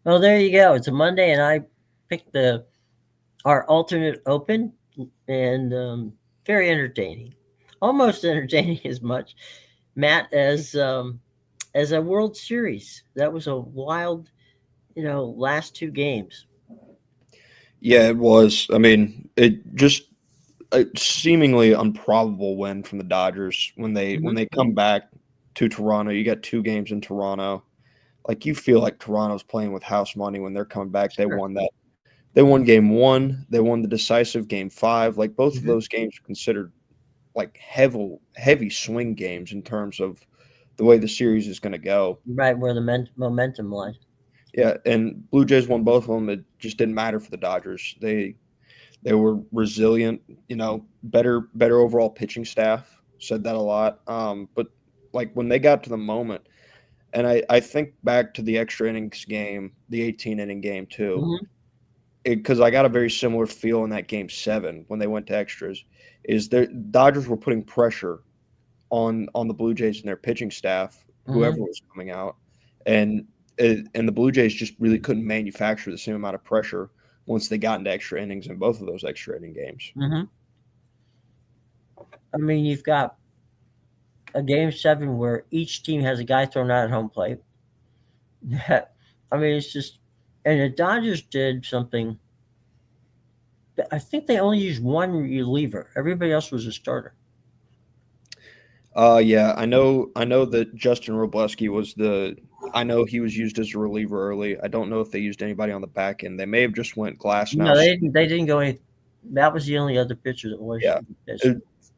Well, there you go. It's a Monday, and I picked our alternate open, and very entertaining, almost entertaining as much, Matt, as a World Series. That was a wild, last two games. Yeah, it was. I mean, it just a seemingly improbable win from the Dodgers when Hmm. they come back to Toronto. You got two games in Toronto. Like you feel like Toronto's playing with house money when they're coming back. They Sure. won that. They won game one. They won the decisive game five. Like both of Hmm. those games are considered like heavy swing games in terms of the way the series is going to go. Right where the momentum lies. Yeah, and Blue Jays won both of them. It just didn't matter for the Dodgers. They were resilient. Better overall pitching staff. Said that a lot. But like when they got to the moment, and I think back to the extra innings game, the 18 inning game too, Hmm. because I got a very similar feel in that game seven when they went to extras. Is the Dodgers were putting pressure on the Blue Jays and their pitching staff, whoever Hmm. was coming out, and and the Blue Jays just really couldn't manufacture the same amount of pressure once they got into extra innings in both of those extra inning games. Hmm. I mean, you've got a game seven where each team has a guy thrown out at home plate. I mean, it's just, and the Dodgers did something. I think they only used one reliever. Everybody else was a starter. Yeah, I know that Justin Robleski was the. I know he was used as a reliever early. I don't know if they used anybody on the back end. They may have just went Glass No, now. they didn't. They didn't go any. That was the only other pitcher that was Yeah. pitched. It,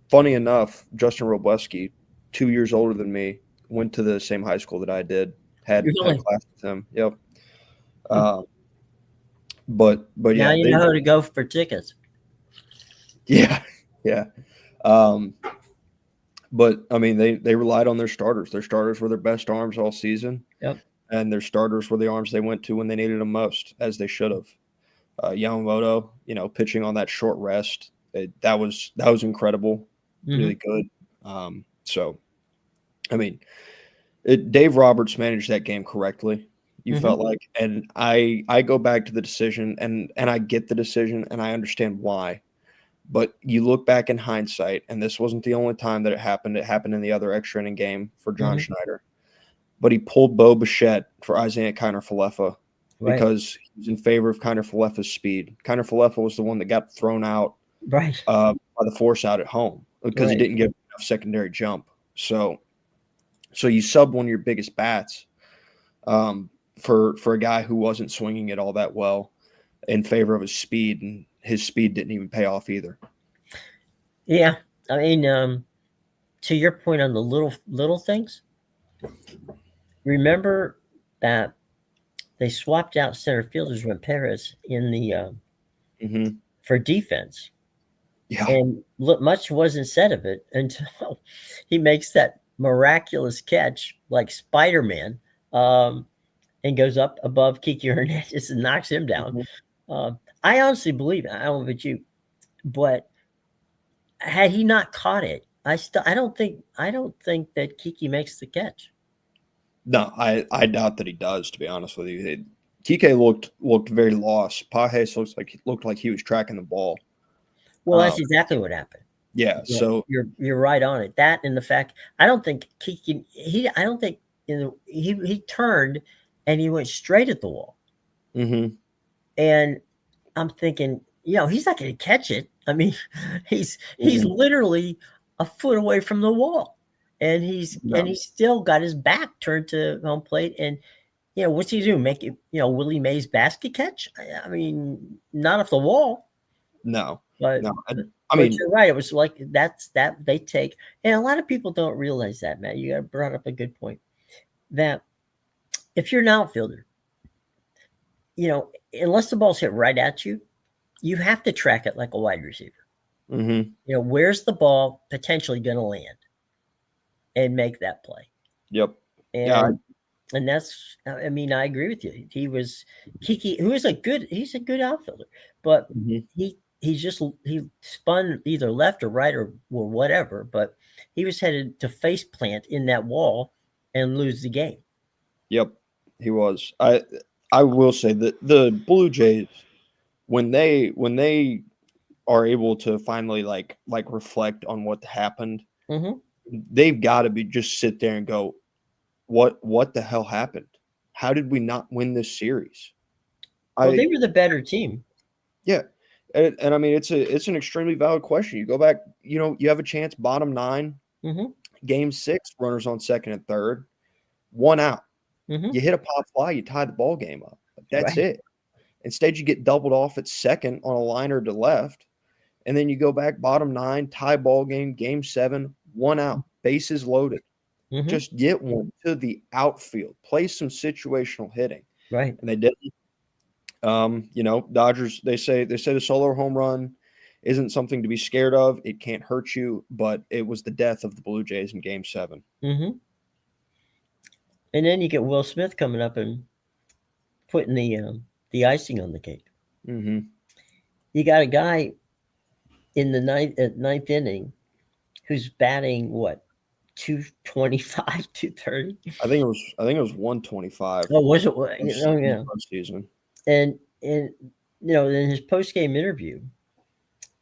funny enough, Justin Robleski, 2 years older than me, went to the same high school that I did. Had Really? class with him. Yep. Um, but Now yeah, you know how to go for tickets. yeah, yeah. Um, but I mean, they relied on their starters. Their starters were their best arms all season, Yep. and their starters were the arms they went to when they needed them most, as they should have. Yamamoto, pitching on that short rest, that was incredible, Hmm. really good. So I mean, Dave Roberts managed that game correctly. You Hmm. felt like, and I go back to the decision, and I get the decision, and I understand why. But you look back in hindsight, and this wasn't the only time that it happened. It happened in the other extra inning game for John Hmm. Schneider. But he pulled Bo Bichette for Isaiah Kiner Falefa Right. because he was in favor of Kiner Falefa's speed. Kiner Falefa was the one that got thrown out Right. by the force out at home because he Right. didn't give enough secondary jump. So you subbed one of your biggest bats um, for a guy who wasn't swinging it all that well in favor of his speed, and his speed didn't even pay off either. Yeah. I mean, to your point on the little things, remember that they swapped out center fielders with Perez in the Hmm. for defense, Yeah, and look, much wasn't said of it until he makes that miraculous catch like Spider-Man, um, and goes up above Kiki Hernandez and knocks him down. hmm I honestly believe, I don't know about you, but had he not caught it, I don't think that Kiki makes the catch. no, I doubt that he does. To be honest with you, Kike looked very lost. Pages looked like he was tracking the ball. Well, Um, that's exactly what happened. yeah, Yeah, so you're right on it. That and the fact I don't think Kiki I don't think he turned and he went straight at the wall. hmm And I'm thinking, he's not going to catch it. I mean, he's hmm literally a foot away from the wall, and no, he's still got his back turned to home plate. And what's he do? Make it, Willie Mays basket catch? I mean, not off the wall, no, but no. I but mean, you're right. It was like that they take, and a lot of people don't realize that, Matt. You got brought up a good point that if you're an outfielder, you know, unless the ball's hit right at you, you have to track it like a wide receiver. hmm Where's the ball potentially going to land and make that play? yep, yeah, And that's, I mean, I agree with you. He was Kiki, who is he's a good outfielder, but hmm he spun either left or right or whatever, but he was headed to face plant in that wall and lose the game. yep, he was. I will say that the Blue Jays, when they are able to finally like reflect on what happened, Mm-hmm. they've got to be just sit there and go, what the hell happened? How did we not win this series? Well, they I were the better team. Yeah, and I mean it's an extremely valid question. You go back, you have a chance, bottom nine, Mm-hmm. game six, runners on second and third, one out. Mm-hmm. You hit a pop fly, you tie the ball game up. That's Right. it. Instead, you get doubled off at second on a liner to left, and then you go back bottom nine, tie ball game, game seven, one out, bases loaded. Mm-hmm. Just get one to the outfield, play some situational hitting, Right. and they didn't. Dodgers, they say the solo home run isn't something to be scared of. It can't hurt you, but it was the death of the Blue Jays in game seven. Mm-hmm. And then you get Will Smith coming up and putting the icing on the cake. Mm-hmm. You got a guy in the ninth inning who's batting what 225, 230. I think it was 125 Oh, was it? Oh, in the yeah. postseason. And in his post game interview,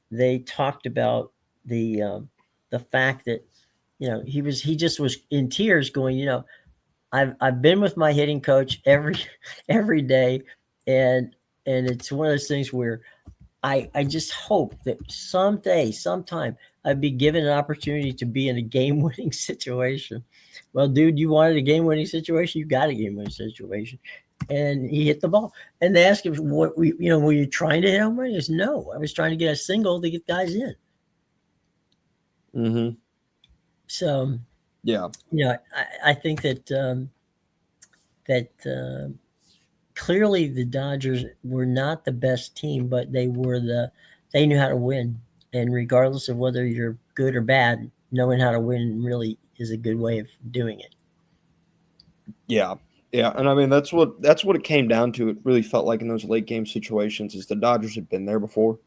they talked about the fact that he just was in tears, going, I've been with my hitting coach every every day, and it's one of those things where I just hope that someday, sometime, I'd be given an opportunity to be in a game winning situation. Well, dude, you wanted a game winning situation, you got a game winning situation. And he hit the ball. And they asked him, were you trying to hit home run? He goes, no, I was trying to get a single to get guys in. Mm-hmm. So, Yeah. I think that clearly the Dodgers were not the best team, but they knew how to win. And regardless of whether you're good or bad, knowing how to win really is a good way of doing it. Yeah. Yeah. And I mean that's what it came down to. It really felt like in those late game situations is the Dodgers had been there before.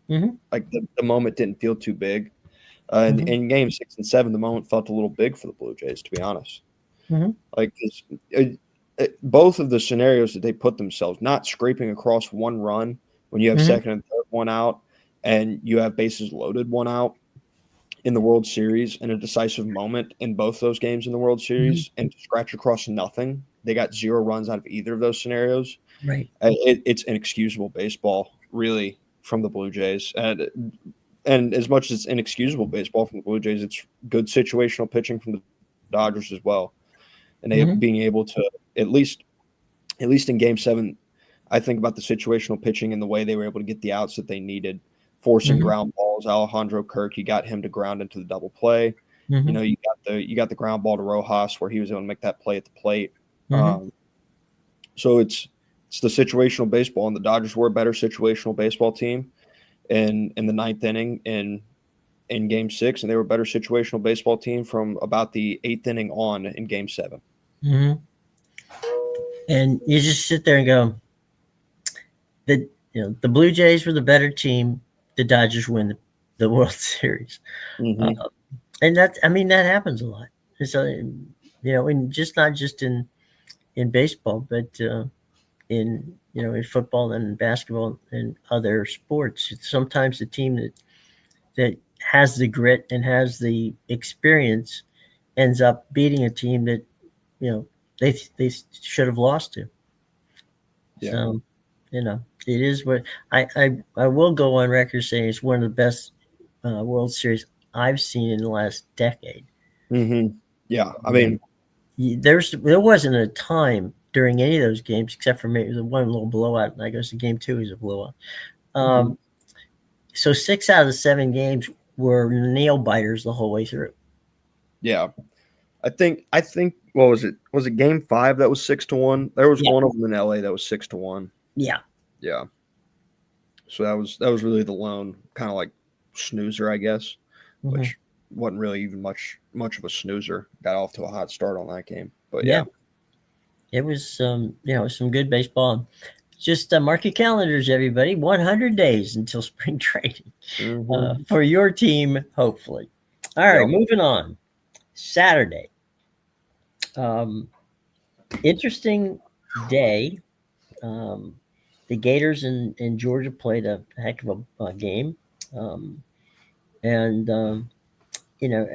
Mm-hmm. Like the moment didn't feel too big. And Mm-hmm. in game 6 and 7, the moment felt a little big for the Blue Jays, to be honest. Mm-hmm. Like both of the scenarios that they put themselves, not scraping across one run when you have Mm-hmm. second and third, one out, and you have bases loaded, one out in the World Series, in a decisive moment in both those games in the World Mm-hmm. Series, and to scratch across nothing. They got 0 runs out of either of those scenarios. Right. It's inexcusable baseball, really, from the Blue Jays. And as much as it's inexcusable baseball from the Blue Jays, it's good situational pitching from the Dodgers as well. And they Mm-hmm. being able to at least in game 7, I think about the situational pitching and the way they were able to get the outs that they needed, forcing Mm-hmm. ground balls. Alejandro Kirk, you got him to ground into the double play. Mm-hmm. You got the ground ball to Rojas where he was able to make that play at the plate. Mm-hmm. So it's the situational baseball, and the Dodgers were a better situational baseball team in the ninth inning in game 6, and they were a better situational baseball team from about the 8th inning on in game 7. Mm-hmm. And you just sit there and go, the Blue Jays were the better team. The Dodgers win the World Series. Mm-hmm. Uh, and that happens a lot. So, and not just in baseball, but in football and basketball and other sports. It's sometimes the team that has the grit and has the experience ends up beating a team that they should have lost to. Yeah. So it is what I will go on record saying it's one of the best World Series I've seen in the last decade. Mm-hmm. Yeah. I mean, There wasn't a time during any of those games except for maybe the one little blowout. And I guess the game 2 is a blowout. mm-hmm. So 6 out of the 7 games were nail biters the whole way through. Yeah. I think what was it? Was it game 5 that was 6-1? There was one of them in LA that was 6-1. Yeah. Yeah. So that was really the lone kind of like snoozer, I guess, Mm-hmm. which wasn't really even much of a snoozer. Got off to a hot start on that game. But Yeah. It was some good baseball. Just mark your calendars, everybody. 100 days until spring training Mm-hmm. for your team, hopefully. All right, Yep. moving on. Saturday. Interesting day The Gators in Georgia played a heck of a game, um, and you know,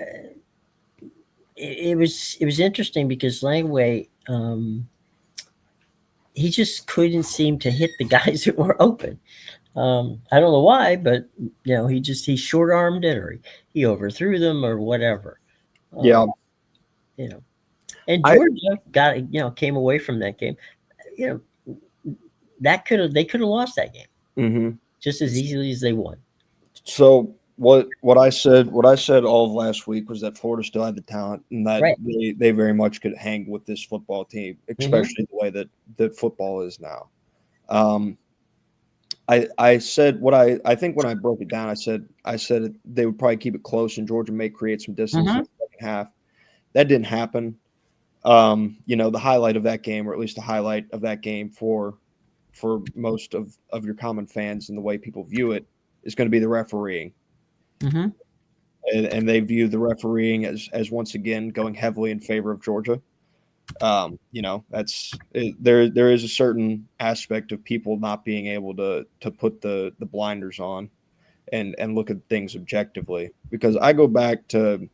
it was interesting because Langway, he just couldn't seem to hit the guys that were open. I don't know why, but he short armed it, or he overthrew them, or whatever. Yeah, You know, and I Georgia came away from that game. You know, they could have lost that game mhm. just as easily as they won. So what I said all of last week was that Florida still had the talent and that Right. they very much could hang with this football team, Hmm. especially the way that football is now. Um, I said what I think when I broke it down, I said they would probably keep it close and Georgia may create some distance in Hmm. the second half. That didn't happen. The highlight of that game, or at least the highlight of that game for most of your common fans and the way people view it, is going to be the refereeing. Hmm. And they view the refereeing as once again going heavily in favor of Georgia. There is a certain aspect of people not being able to put the blinders on and look at things objectively, because I go back to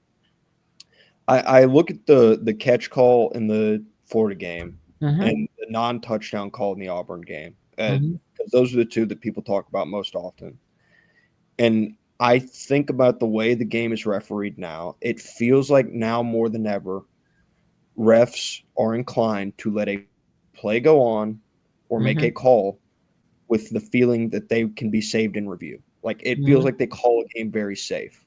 I look at the catch call in the Florida game Hmm. and the non-touchdown call in the Auburn game, Hmm. because those are the two that people talk about most often. And I think about the way the game is refereed now. It feels like now more than ever, refs are inclined to let a play go on or make a Hmm. call with the feeling that they can be saved in review. Like it feels Hmm. like they call a game very safe.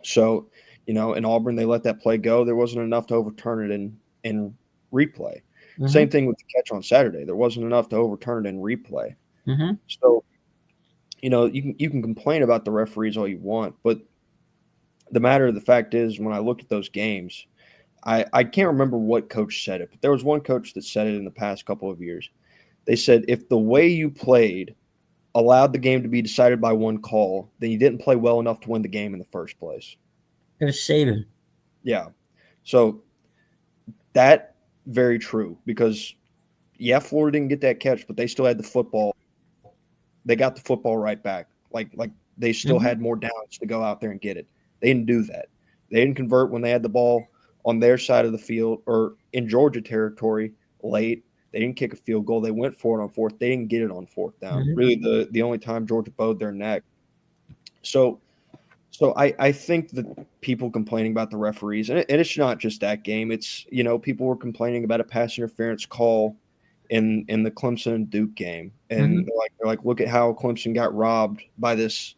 So, in Auburn, they let that play go. There wasn't enough to overturn it in replay. Hmm. Same thing with the catch on Saturday. There wasn't enough to overturn it in replay. Hmm. So, you can complain about the referees all you want, but the matter of the fact is, when I look at those games, I can't remember what coach said it, but there was one coach that said it in the past couple of years. They said if the way you played allowed the game to be decided by one call, then you didn't play well enough to win the game in the first place. It was Saban. Yeah. So that very true, because yeah, Florida didn't get that catch, but they still had the football. They got the football right back. Like they still Hmm. had more downs to go out there and get it. They didn't do that. They didn't convert when they had the ball on their side of the field or in Georgia territory late. They didn't kick a field goal. They went for it on fourth. They didn't get it on fourth down. Hmm. Really, the only time Georgia bowed their neck. So I think that people complaining about the referees, and it's not just that game. It's people were complaining about a pass interference call in the Clemson and Duke game, and Hmm. they're like, look at how Clemson got robbed by this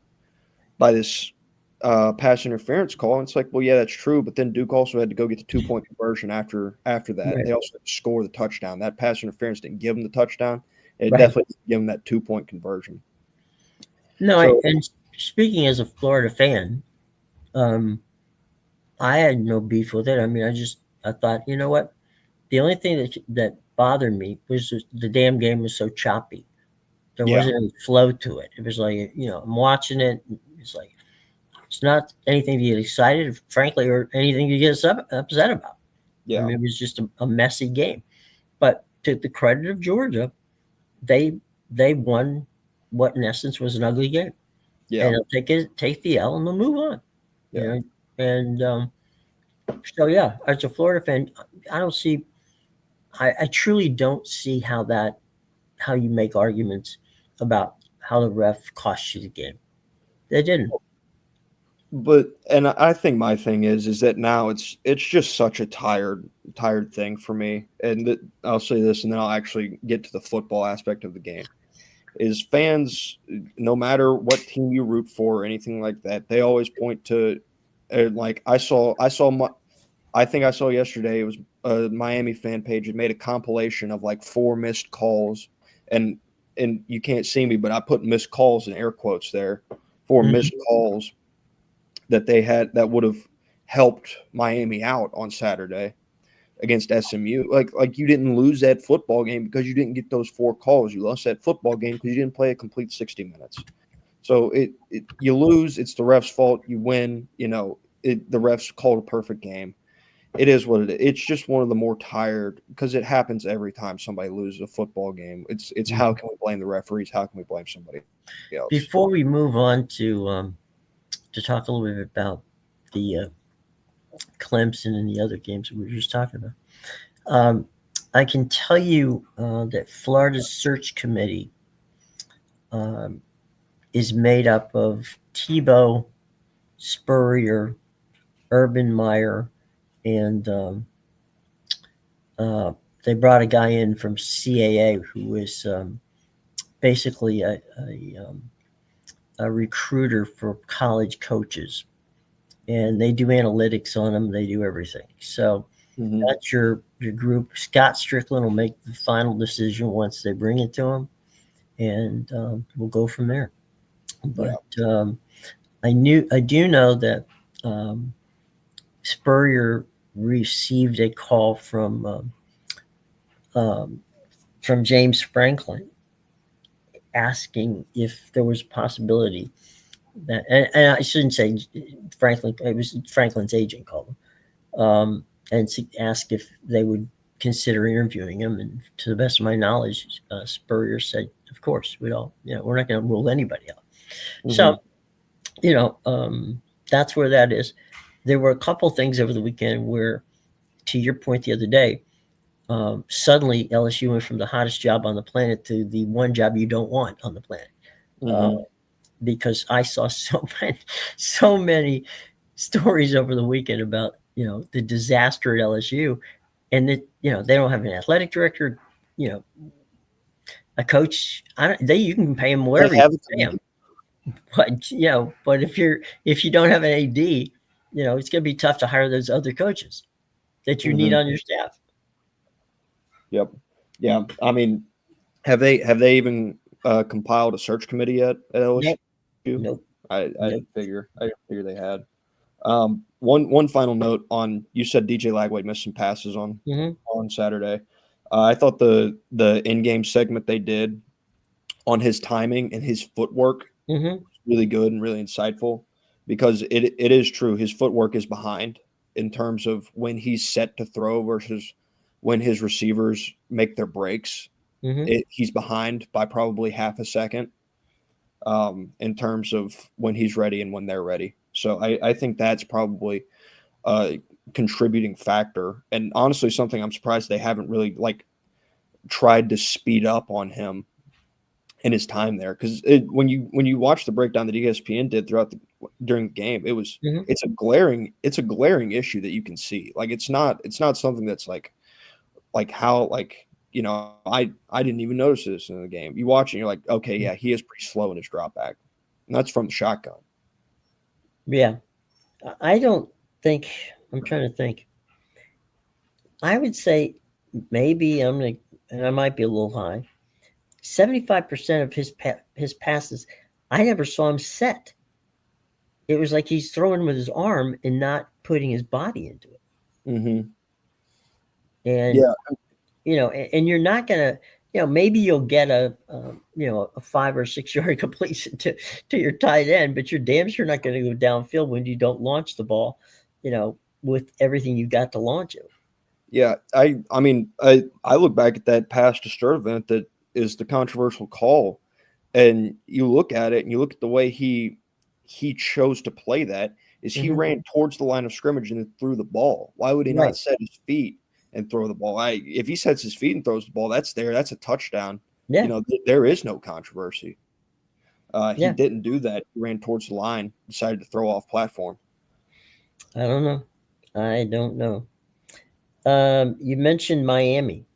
pass interference call. And it's like, well, yeah, that's true, but then Duke also had to go get the 2-point conversion after that. Right. They also had to score the touchdown. That pass interference didn't give them the touchdown. It Right. definitely didn't give them that 2-point conversion. No, So and speaking as a Florida fan, um, I had no beef with it. I mean, I thought, you know what? The only thing that bothered me was just the damn game was so choppy. There yeah, wasn't any flow to it. It was like, I'm watching it. It's like it's not anything to get excited, frankly, or anything to get upset about. I yeah, mean, it was just a messy game. But to the credit of Georgia, they they won what in essence was an ugly game, yeah, and they'll take the L, and they'll move on. You yeah. know, and so yeah, as a Florida fan, I don't see. I truly don't see how you make arguments about how the ref cost you the game. They didn't. And I think my thing is that now it's just such a tired thing for me. And I'll say this, and then I'll actually get to the football aspect of the game. Is fans, no matter what team you root for or anything like that, they always point to, like I think I saw yesterday, it was a Miami fan page had made a compilation of like 4 missed calls, and you can't see me, but I put missed calls in air quotes there, 4 Mhm. missed calls that they had that would have helped Miami out on Saturday against SMU. Like you didn't lose that football game because you didn't get those 4 calls. You lost that football game because you didn't play a complete 60 minutes. So you lose, it's the ref's fault. You win, the refs called a perfect game. it is what it is. It's just one of the more tired because it happens every time somebody loses a football game. It's how can we blame the referees? How can we blame somebody else? Before we move on to talk a little bit about the Clemson and the other games that we were just talking about, I can tell you that Florida's search committee is made up of Tebow, Spurrier, Urban Meyer, and they brought a guy in from CAA who is basically a recruiter for college coaches, and they do analytics on them. They do everything. So that's your group. Scott Strickland will make the final decision once they bring it to him, and we'll go from there. But I do know that Spurrier received a call from James Franklin asking if there was a possibility that, and I shouldn't say Franklin, it was Franklin's agent called him, and asked if they would consider interviewing him. And to the best of my knowledge, Spurrier said, "Of course, we're not going to rule anybody out." So, that's where that is. There were a couple things over the weekend where, to your point the other day, suddenly LSU went from the hottest job on the planet to the one job you don't want on the planet. Because I saw so many stories over the weekend about, the disaster at LSU, and that, they don't have an athletic director, a coach. You can pay them whatever you pay them. But if you don't have an AD, it's going to be tough to hire those other coaches that you need on your staff. Yep. Yeah. I mean, have they even compiled a search committee yet at LSU? Nope. I didn't figure they had. One final note on, you said DJ Lagway missed some passes on Saturday. I thought the in-game segment they did on his timing and his footwork was really good and really insightful, because it is true. His footwork is behind in terms of when he's set to throw versus when his receivers make their breaks. He's behind by probably half a second in terms of when he's ready and when they're ready. So I think that's probably a contributing factor. And honestly, something I'm surprised they haven't really tried to speed up on him in his time there. Because when you watch the breakdown that ESPN did during the game, it's a glaring issue that you can see. It's not something that's I didn't even notice this in the game. You watch it and you're like, okay, yeah, he is pretty slow in his drop back. And that's from the shotgun. Yeah. I don't think, I'm trying to think. I would say maybe and I might be a little high, 75% of his passes, I never saw him set. It was like he's throwing with his arm and not putting his body into it. And and you're not gonna, maybe you'll get a 5 or 6 yard completion to your tight end, but you're damn sure not going to go downfield when you don't launch the ball, with everything you got to launch it. Yeah, I mean, I look back at that pass to Sturdivant that is the controversial call, and you look at it and you look at the way he chose to play that, is he ran towards the line of scrimmage and then threw the ball. Why would he not set his feet and throw the ball? If he sets his feet and throws the ball, that's a touchdown. Yeah. There is no controversy. He didn't do that. He ran towards the line, decided to throw off platform. I don't know. You mentioned Miami.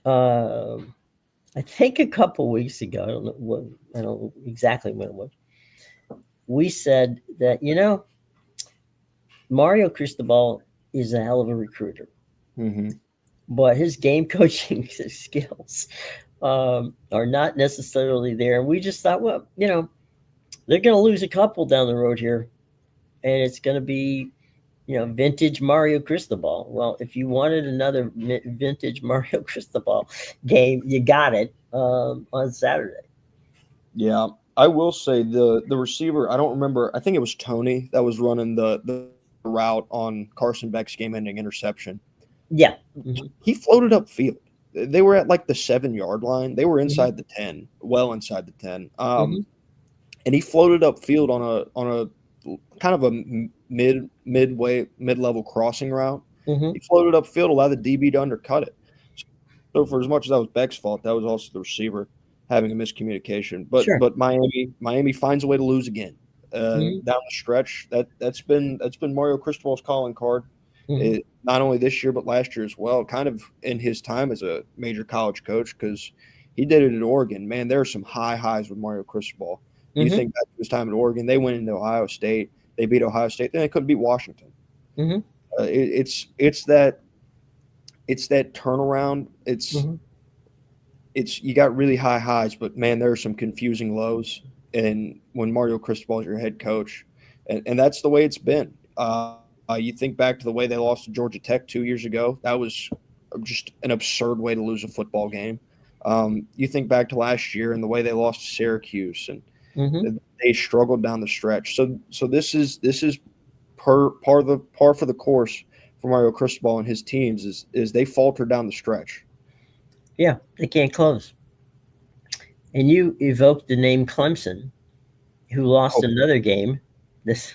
I think a couple weeks ago, I don't know exactly when it was, we said that, Mario Cristobal is a hell of a recruiter, but his game coaching skills are not necessarily there. And we just thought, well, they're going to lose a couple down the road here, and it's going to be, vintage Mario Cristobal. Well, if you wanted another vintage Mario Cristobal game, you got it on Saturday. Yeah, I will say the receiver, I don't remember. I think it was Tony that was running the route on Carson Beck's game-ending interception. Yeah. Mhm. He floated upfield. They were at like the 7-yard line. They were Mhm. inside the 10, well inside the 10. Mhm. And he floated upfield on a kind of a mid-level crossing route. Mhm. He floated upfield, allowed the DB to undercut it. So for as much as that was Beck's fault, that was also the receiver having a miscommunication. Sure. But Miami finds a way to lose again. Mhm. Down the stretch, that's been Mario Cristobal's calling card. Mhm. Not only this year but last year as well. Kind of in his time as a major college coach, because he did it at Oregon. Man, there are some high highs with Mario Cristobal. You Mhm. think back to his time at Oregon, they went into Ohio State, they beat Ohio State, then they couldn't beat Washington. Mhm. It's that turnaround. Mhm. It's you got really high highs, but man, there are some confusing lows. And when Mario Cristobal is your head coach, and that's the way it's been. You think back to the way they lost to Georgia Tech 2 years ago. That was just an absurd way to lose a football game. You think back to last year and the way they lost to Syracuse, Mhm. and they struggled down the stretch. So this is par for the course for Mario Cristobal and his teams is they falter down the stretch. Yeah, they can't close. And you evoked the name Clemson, who lost Oh, another game this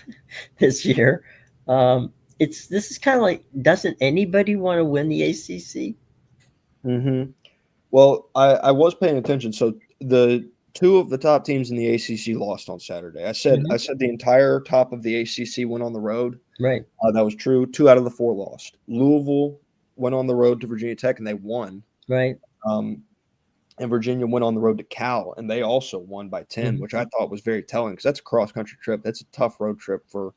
this year. This is kind of like, doesn't anybody want to win the ACC? mm-hmm. Well, I was paying attention. So the two of the top teams in the ACC lost on Saturday. I Mhm. said the entire top of the ACC went on the road. Right. That was true. 2 out of the 4 lost. Louisville went on the road to Virginia Tech and they won. Right. Um, and Virginia went on the road to Cal and they also won by 10, Mhm. which I thought was very telling because that's a cross country trip. That's a tough road trip for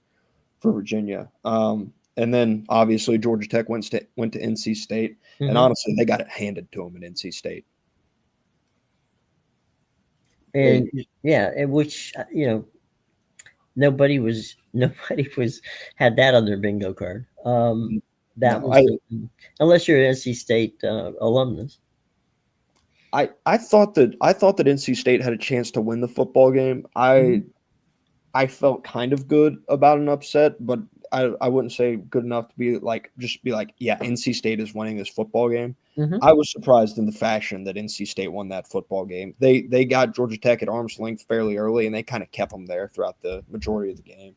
Virginia. And then obviously Georgia Tech went to NC State, and Mhm. honestly, they got it handed to them at NC State. And yeah, and which nobody was had that on their bingo card. That No, was unless you're an NC State alumnus. I thought that NC State had a chance to win the football game. Mhm. I felt kind of good about an upset, but I wouldn't say good enough to be like just be like, yeah, NC State is winning this football game. Mhm. I was surprised in the fashion that NC State won that football game. They got Georgia Tech at arm's length fairly early, and they kind of kept them there throughout the majority of the game.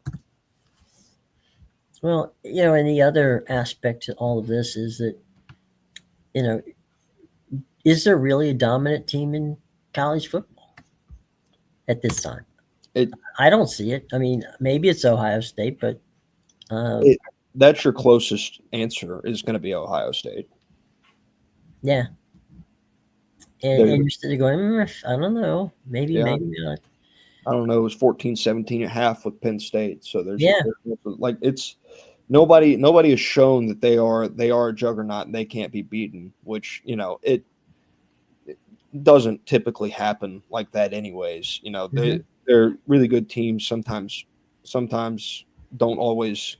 Well, and the other aspect to all of this is that, you know, is there really a dominant team in college football at this time? It, I don't see it. I mean, maybe it's Ohio State, but um, it that's your closest answer is going to be Ohio State. yeah. And There, you're sitting there going, I don't know, maybe, yeah, maybe not. I don't know. It was 14-17 at half with Penn State. So Yeah. like it's nobody has shown that they are a juggernaut and they can't be beaten. Which it doesn't typically happen like that, anyways. Hmm. They're really good teams. Sometimes don't always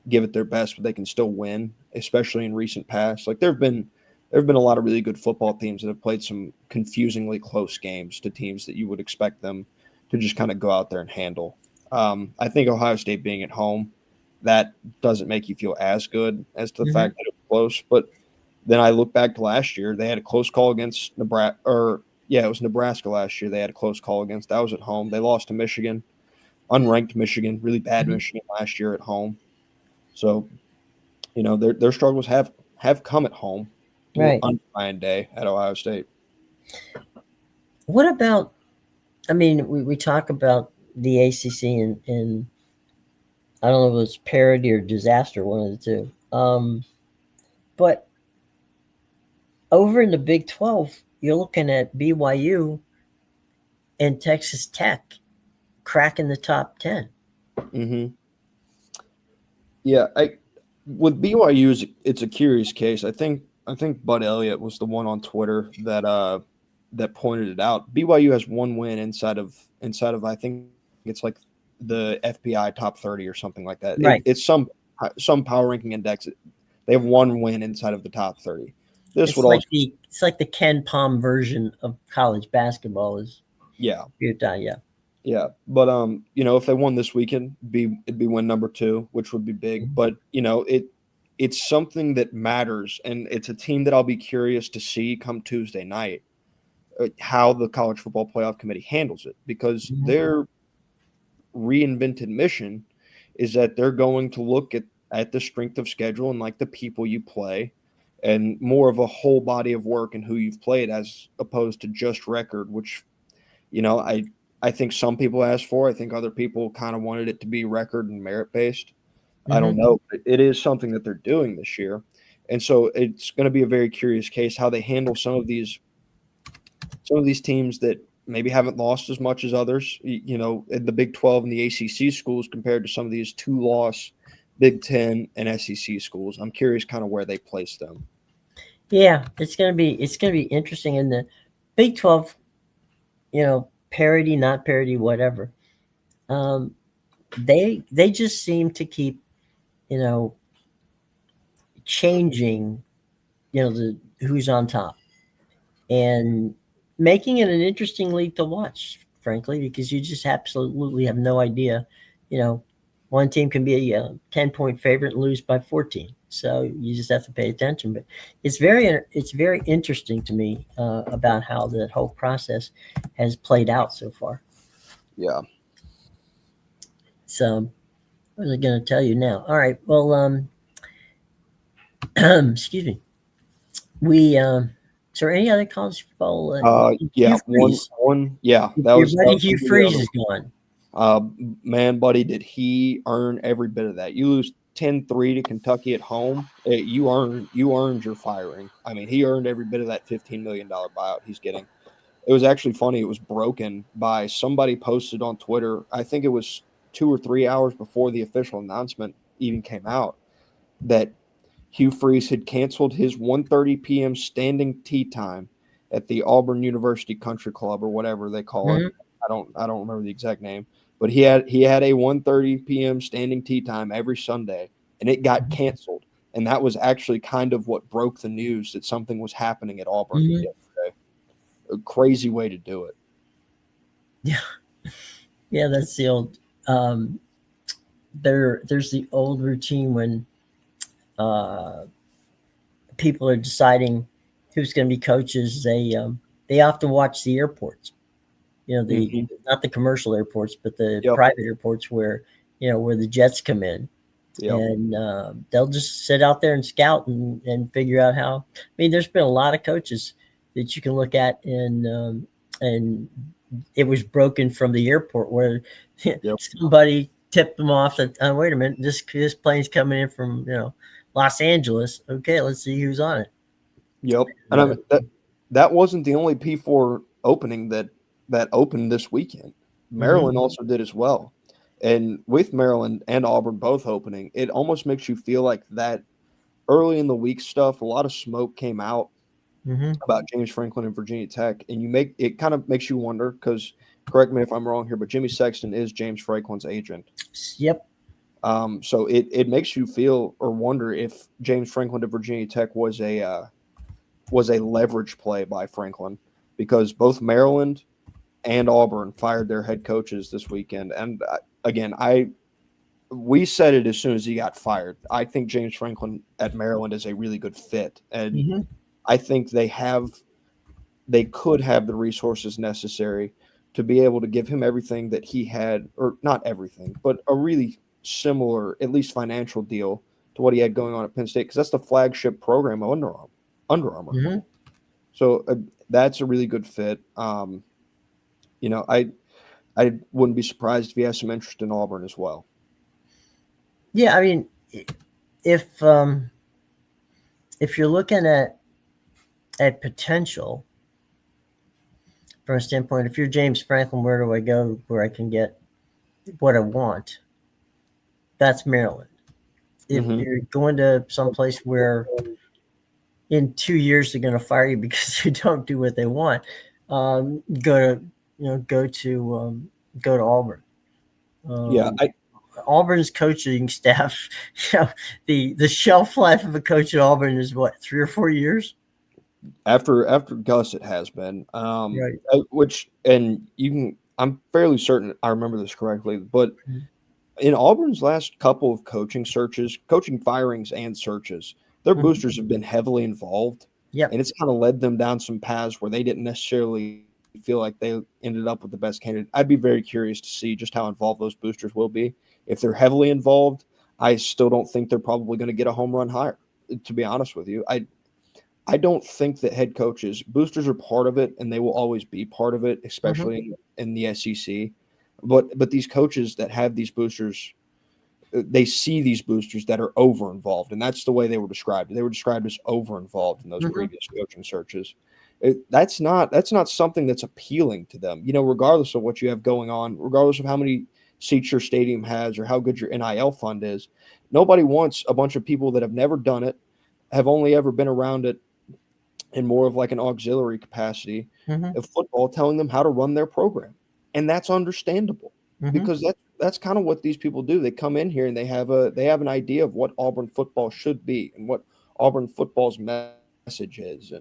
give it their best, but they can still win, especially in recent past. Like there have been a lot of really good football teams that have played some confusingly close games to teams that you would expect them to just kind of go out there and handle. I think Ohio State being at home, that doesn't make you feel as good as to the Hmm. fact that it was close. But then I look back to last year, they had a close call against Nebraska, or yeah, it was Nebraska last year. They had a close call against. That was at home. They lost to Michigan, unranked Michigan, really bad Hmm. Michigan last year at home. So their struggles have come at home Right. on Ryan Day at Ohio State. What about, I mean, we talk about the ACC and I don't know if it's parody or disaster, one of the two. But over in the Big 12, you're looking at BYU and Texas Tech cracking the top 10. Mm-hmm. Yeah, with BYU, it's a curious case. I think Bud Elliott was the one on Twitter that pointed it out. BYU has one win inside of I think it's like the FPI top 30 or something like that. Right. It's some power ranking index. They have one win inside of the top 30. This It's would like also the Ken Palm version of college basketball is yeah. Utah. Yeah. Yeah, but if they won this weekend, it'd be win number 2, which would be big. But it's something that matters, and it's a team that I'll be curious to see come Tuesday night how the College Football Playoff Committee handles it, because Mhm. their reinvented mission is that they're going to look at the strength of schedule and like the people you play, and more of a whole body of work and who you've played as opposed to just record, which I think some people asked for. I think other people kind of wanted it to be record and merit based. I don't Mhm. know. But it is something that they're doing this year. And so it's going to be a very curious case how they handle some of these teams that maybe haven't lost as much as others, in the Big 12 and the ACC schools compared to some of these 2-loss Big 10 and SEC schools. I'm curious kind of where they place them. Yeah, it's gonna be interesting in the Big 12. Parity, not parity, whatever. Um, they just seem to keep you know changing the who's on top and making it an interesting league to watch, frankly, because you just absolutely have no idea. You know, one team can be a 10-point favorite and lose by 14, so you just have to pay attention. But it's very interesting to me about how the whole process has played out so far. Yeah. So, what was I going to tell you now? All right, well, excuse me. We is there any other college football? Yeah, Hugh Freeze, yeah, your that buddy was Hugh gonna be the Freeze other is gone. Uh, man, buddy, did he earn every bit of that? You lose 10-3 to Kentucky at home. You earned your firing. I mean, he earned every bit of that $15 million buyout he's getting. It was actually funny. It was broken by somebody posted on Twitter. I think it was 2 or 3 hours before the official announcement even came out that Hugh Freeze had canceled his 1:30 p.m. standing tee time at the Auburn University Country Club or whatever they call it. Mhm. I don't remember the exact name, but he had a 1:30 p.m. standing tee time every Sunday, and it got Mhm. canceled. And that was actually kind of what broke the news that something was happening at Auburn Mhm. yesterday. A crazy way to do it. Yeah, yeah, that's the old. Um, there's the old routine when uh, people are deciding who's going to be coaches. They often watch the airports. The Hmm. not the commercial airports, but the Yep. private airports where the jets come in, Yep. and they'll just sit out there and scout and figure out how. I mean, there's been a lot of coaches that you can look at, and it was broken from the airport where Yep. somebody tipped them off that wait a minute, this plane's coming in from Los Angeles. Okay, let's see who's on it. Yep. And I Uh, mean that wasn't the only P4 opening that opened this weekend. mhm, Maryland also did as well. And with Maryland and Auburn both opening, it almost makes you feel like that early in the week stuff, a lot of smoke came out mhm. about James Franklin and Virginia Tech. And it kind of makes you wonder, because correct me if I'm wrong here, but Jimmy Sexton is James Franklin's agent. Yep. So it makes you feel or wonder if James Franklin to Virginia Tech was a leverage play by Franklin, because both Maryland and Auburn fired their head coaches this weekend. And again, we said it as soon as he got fired. I think James Franklin at Maryland is a really good fit, and Mhm. I think they could have the resources necessary to be able to give him everything that he had, or not everything, but a really similar, at least financial deal to what he had going on at Penn State, because that's the flagship program of Under Armour. Under Armour. Mhm. So that's a really good fit. You know, I wouldn't be surprised if he has some interest in Auburn as well. Yeah, I mean, if if you're looking at potential from a standpoint, if you're James Franklin, where do I go where I can get what I want? That's Maryland. If Hmm. you're going to someplace where in 2 years they're going to fire you because you don't do what they want, go to go to Auburn. Yeah, Um, Auburn's coaching staff, the shelf life of a coach at Auburn is what, 3 or 4 years? after Gus, it has been. Right. Which, and you can. I'm fairly certain I remember this correctly, but Mhm. in Auburn's last couple of coaching searches, coaching firings and searches, their Mhm. boosters have been heavily involved, Yep. and it's kind of led them down some paths where they didn't necessarily feel like they ended up with the best candidate. I'd be very curious to see just how involved those boosters will be. If they're heavily involved, I still don't think they're probably going to get a home run hire. To be honest with you, I don't think that head coaches boosters are part of it, and they will always be part of it, Mhm. especially in the SEC. But these coaches that have these boosters, they see these boosters that are over involved, and that's the way they were described. They were described as over involved in those Mhm. previous coaching searches. That's not something that's appealing to them. Regardless of what you have going on, regardless of how many seats your stadium has or how good your NIL fund is, nobody wants a bunch of people that have never done it, have only ever been around it in more of like an auxiliary capacity Mhm. of football, telling them how to run their program. And that's understandable Mhm. because that's kind of what these people do. They come in here and they have an idea of what Auburn football should be and what Auburn football's message is.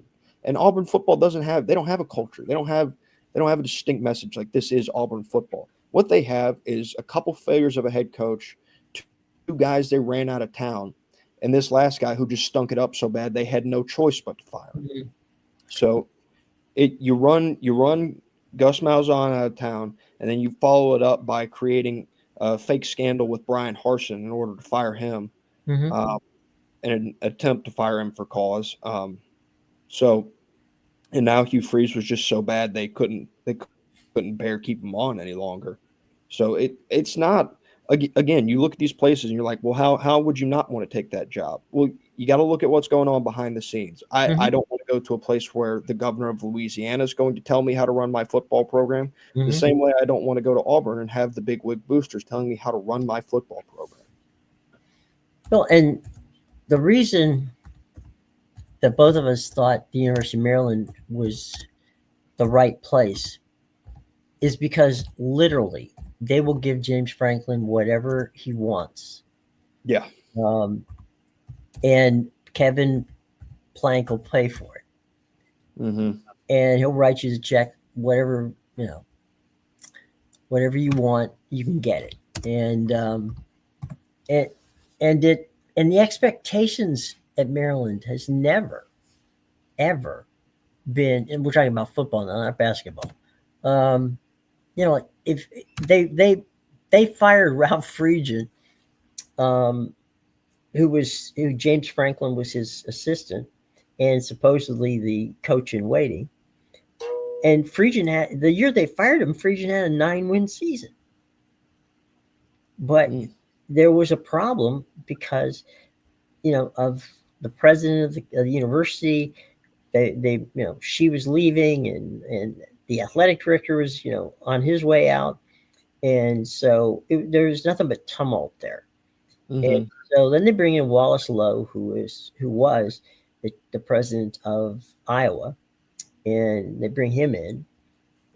And Auburn football they don't have a culture. They don't have a distinct message like this is Auburn football. What they have is a couple failures of a head coach, two guys they ran out of town, and this last guy who just stunk it up so bad they had no choice but to fire him. Mhm. So you run Gus Malzahn out of town, and then you follow it up by creating a fake scandal with Brian Harsin in order to fire him, Mhm. uh, in an attempt to fire him for cause. So and now Hugh Freeze was just so bad they couldn't bear keep him on any longer. So it's not again. You look at these places and you're like, well, how would you not want to take that job? Well, you got to look at what's going on behind the scenes. I Mhm. don't want to go to a place where the governor of Louisiana is going to tell me how to run my football program. The Mhm. same way I don't want to go to Auburn and have the big wig boosters telling me how to run my football program. Well, and the reason that both of us thought the University of Maryland was the right place is because literally they will give James Franklin whatever he wants. Yeah. Um, and Kevin Plank will pay for it. Mm-hmm. And he'll write you the check, whatever you want, you can get it. And and it and the expectations at Maryland has never, ever been, and we're talking about football now, not basketball. Um, if they fired Ralph Friedgen, um, who James Franklin was his assistant and supposedly the coach in waiting. And Friedgen had the year they fired him. Friedgen had a 9-win season, but Mm. there was a problem because of the president of the university. She was leaving, and the athletic director was on his way out, and so there was nothing but tumult there. And Mm-hmm. so then they bring in Wallace Lowe, who was the president of Iowa, and they bring him in,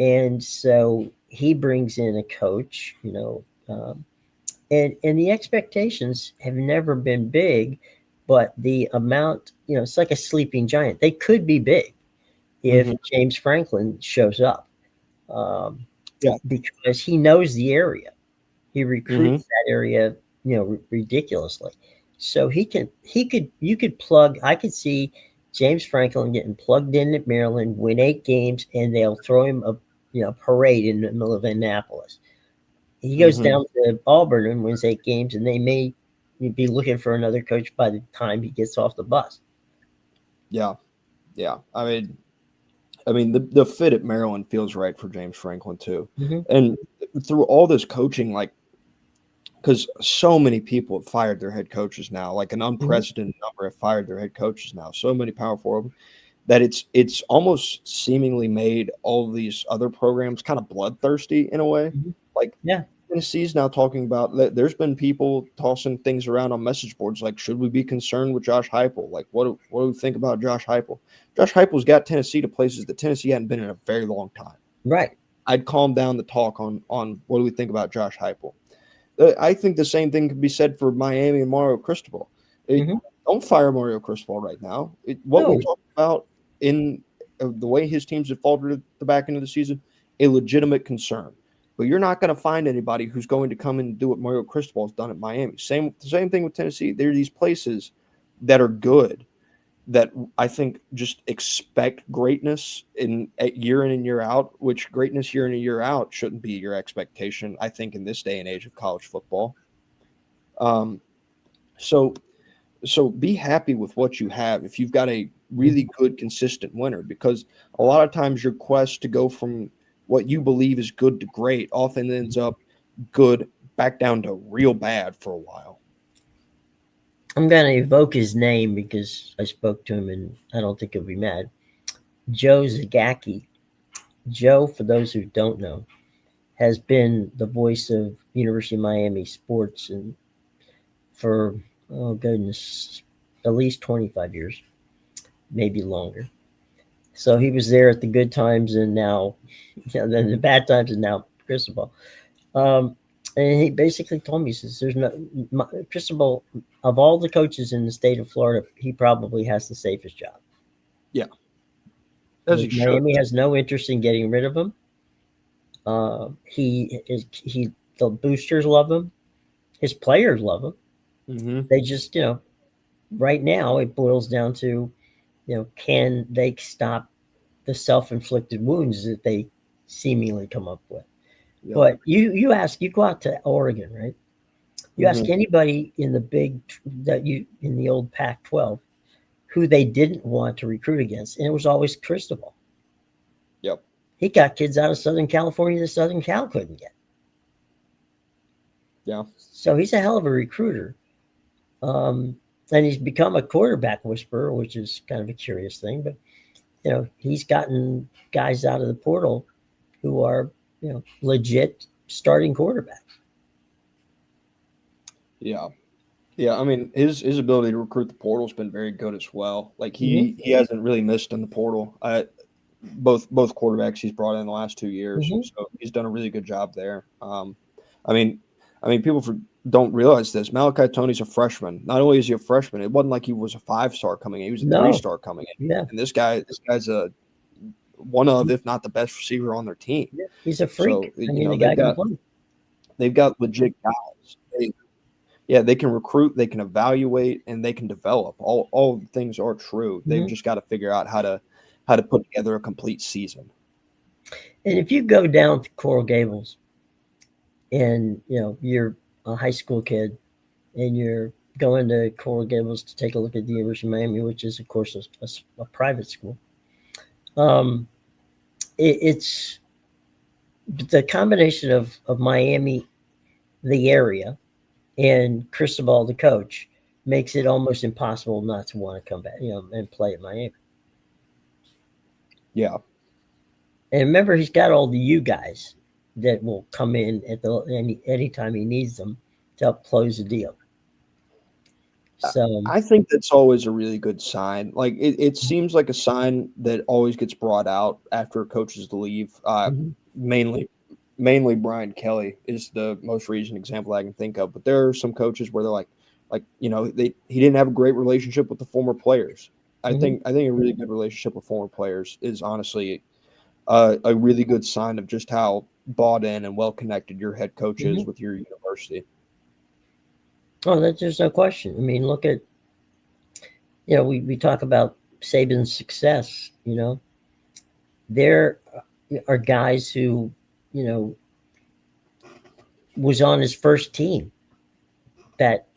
and so he brings in a coach, and the expectations have never been big, but the amount, it's like a sleeping giant. They could be big if Mm-hmm. James Franklin shows up, um, Yeah. because he knows the area. He Mm-hmm. recruits that area, ridiculously. So you could plug. I could see James Franklin getting plugged in at Maryland, win 8 games, and they'll throw him a parade in the middle of Annapolis. He goes Mm-hmm. down to Auburn and wins 8 games, and they may be looking for another coach by the time he gets off the bus. Yeah. Yeah. I mean, the fit at Maryland feels right for James Franklin too, Mm-hmm. and through all this coaching, like because so many people have fired their head coaches now, like an Mm-hmm. unprecedented number have fired their head coaches now. So many powerful of them that it's almost seemingly made all of these other programs kind of bloodthirsty in a way. Mm-hmm. Like Yeah. Tennessee's now talking about there's been people tossing things around on message boards like, should we be concerned with Josh Heupel? Like, what do we think about Josh Heupel? Josh Heupel's got Tennessee to places that Tennessee hadn't been in a very long time. Right. I'd calm down the talk on what do we think about Josh Heupel. I think the same thing could be said for Miami and Mario Cristobal. Mm-hmm. Don't fire Mario Cristobal right now. What we No. talked about in the way his teams have faltered at the back end of the season, a legitimate concern. but you're not going to find anybody who's going to come and do what Mario Cristobal has done at Miami. Same thing with Tennessee. There are these places that are good that I think just expect greatness year in and year out, which greatness year in and year out shouldn't be your expectation, I think, in this day and age of college football. So be happy with what you have if you've got a really good, consistent winner, because a lot of times your quest to go from what you believe is good to great often ends up good back down to real bad for a while. I'm going to evoke his name because I spoke to him and I don't think he'll be mad. Joe Zagacki. Joe, for those who don't know, has been the voice of University of Miami sports and for, oh goodness, at least 25 years, maybe longer. So he was there at the good times and now, then the bad times and now Cristobal. And he basically told me, he says, there's no, Cristobal, of all the coaches in the state of Florida, he probably has the safest job. Yeah. Miami has no interest in getting rid of him. The boosters love him. His players love him. Mm-hmm. They just, right now it boils down to, can they stop the self-inflicted wounds that they seemingly come up with? Yep. But you go out to Oregon, right? You ask anybody in the old Pac-12 who they didn't want to recruit against, and it was always Cristobal. Yep. He got kids out of Southern California that Southern Cal couldn't get. Yeah. So he's a hell of a recruiter. And he's become a quarterback whisperer, which is kind of a curious thing. But, he's gotten guys out of the portal who are, legit starting quarterbacks. Yeah. Yeah, I mean, his ability to recruit the portal has been very good as well. Like he hasn't really missed in the portal. Both quarterbacks he's brought in the last 2 years, so he's done a really good job there. I mean, people don't realize this. Malachi Tony's a freshman. Not only is he a freshman, it wasn't like he was a 5-star coming in; he was a 3-star coming in. Yeah. And this guy's a one of, if not the best receiver on their team. Yeah. He's a freak. So, they've got legit guys. They can recruit, they can evaluate, and they can develop. All things are true. They've just got to figure out how to put together a complete season. And if you go down to Coral Gables and, you're a high school kid and you're going to Coral Gables to take a look at the University of Miami, which is, of course, a private school, it's the combination of Miami, the area, and Cristobal, the coach, makes it almost impossible not to want to come back, and play at Miami. Yeah. And remember, he's got all the U guys that will come in at anytime he needs them to help close the deal. So I think that's always a really good sign. Like it seems like a sign that always gets brought out after coaches leave. Mainly Brian Kelly is the most recent example I can think of. But there are some coaches where they're he didn't have a great relationship with the former players. I think a really good relationship with former players is honestly a really good sign of just how bought in and well connected your head coach is with your university. Oh, there's no question. I mean, look at, we talk about Saban's success, there are guys who, was on his first team that,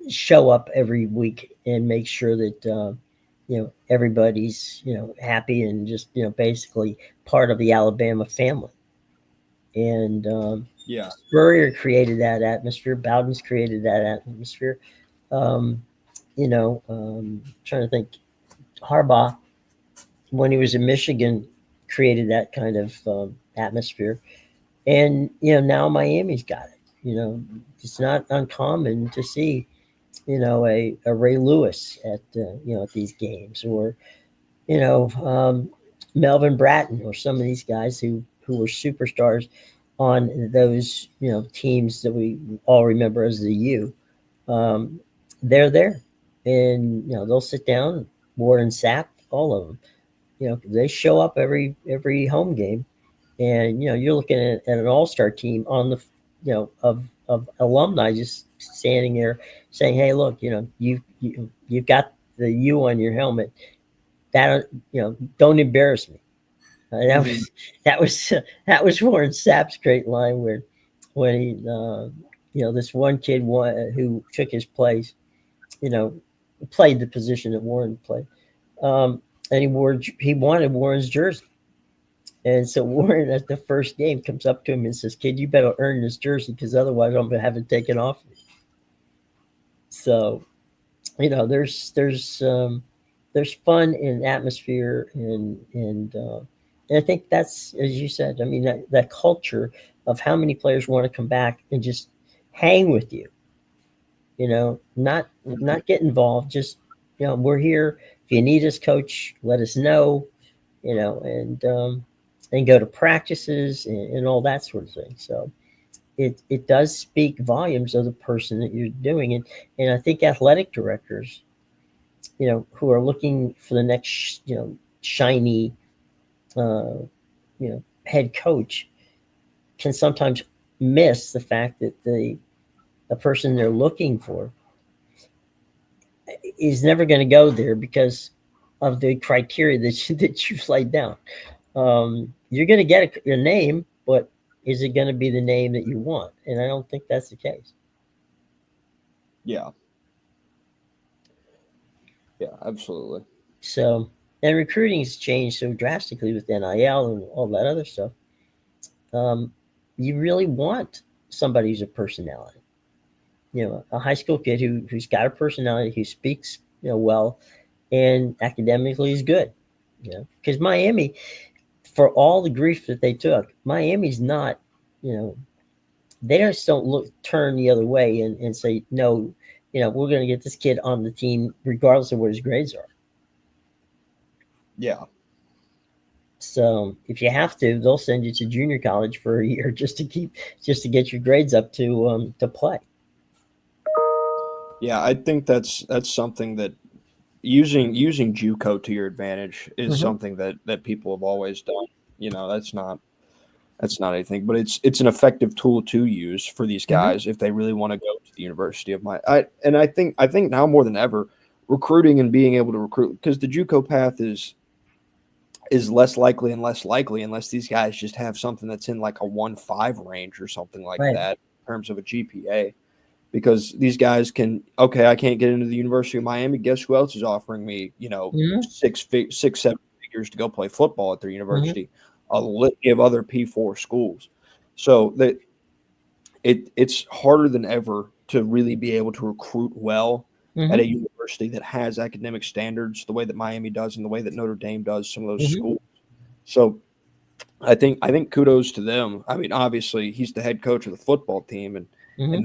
show up every week and make sure that, everybody's, happy and just, basically part of the Alabama family. And, Spurrier created that atmosphere. Bowden's created that atmosphere. Trying to think, Harbaugh, when he was in Michigan, created that kind of atmosphere. And, now Miami's got it. It's not uncommon to see, a Ray Lewis at these games, or, Melvin Bratton, or some of these guys who were superstars on those, teams that we all remember as the U. They're there, and, they'll sit down, Ward and Sapp, all of them, they show up every home game, And you're looking at an all-star team on the of alumni just standing there saying, "Hey, look, you've got the U on your helmet. That don't embarrass me." That Mhm. was that was that was Warren Sapp's great line where when he this one kid who took his place, you know, played the position that Warren played, and he wanted Warren's jersey. And so Warren at the first game comes up to him and says, "Kid, you better earn this jersey because otherwise I'm gonna have it taken off." So there's fun and atmosphere and I think that's, as you said. I mean, that culture of how many players want to come back and just hang with you. Not get involved. Just we're here. If you need us, coach, let us know. And go to practices and all that sort of thing. So it does speak volumes of the person that you're doing it. And I think athletic directors, who are looking for the next, shiny, head coach, can sometimes miss the fact that the person they're looking for is never going to go there because of the criteria that you've laid down. You're going to get a name, but is it going to be the name that you want? And I don't think that's the case. Yeah. Yeah, absolutely. So, and recruiting has changed so drastically with NIL and all that other stuff. Um, you really want somebody who's a personality. A high school kid who's got a personality, who speaks well, and academically is good. Because Miami, for all the grief that they took, Miami's not. You know, they just don't turn the other way and say no. We're going to get this kid on the team regardless of what his grades are. Yeah. So if you have to, they'll send you to junior college for a year just to get your grades up to play. Yeah, I think that's something that using JUCO to your advantage is Mm-hmm. something that people have always done. That's not anything, but it's an effective tool to use for these Mm-hmm. guys if they really want to go to the University of my. I think now more than ever, recruiting and being able to recruit, because the JUCO path is less likely and less likely unless these guys just have something that's in like a 1.5 range or something like Right. that in terms of a GPA. Because these guys can, okay, I can't get into the University of Miami. Guess who else is offering me, Mm-hmm. 6, 7 figures to go play football at their Mm-hmm. university? A litany of other P4 schools. So that it's harder than ever to really be able to recruit well at Mm-hmm. a university that has academic standards the way that Miami does and the way that Notre Dame does some of those Mm-hmm. schools. So I think kudos to them. I mean, obviously he's the head coach of the football team, and Mm-hmm.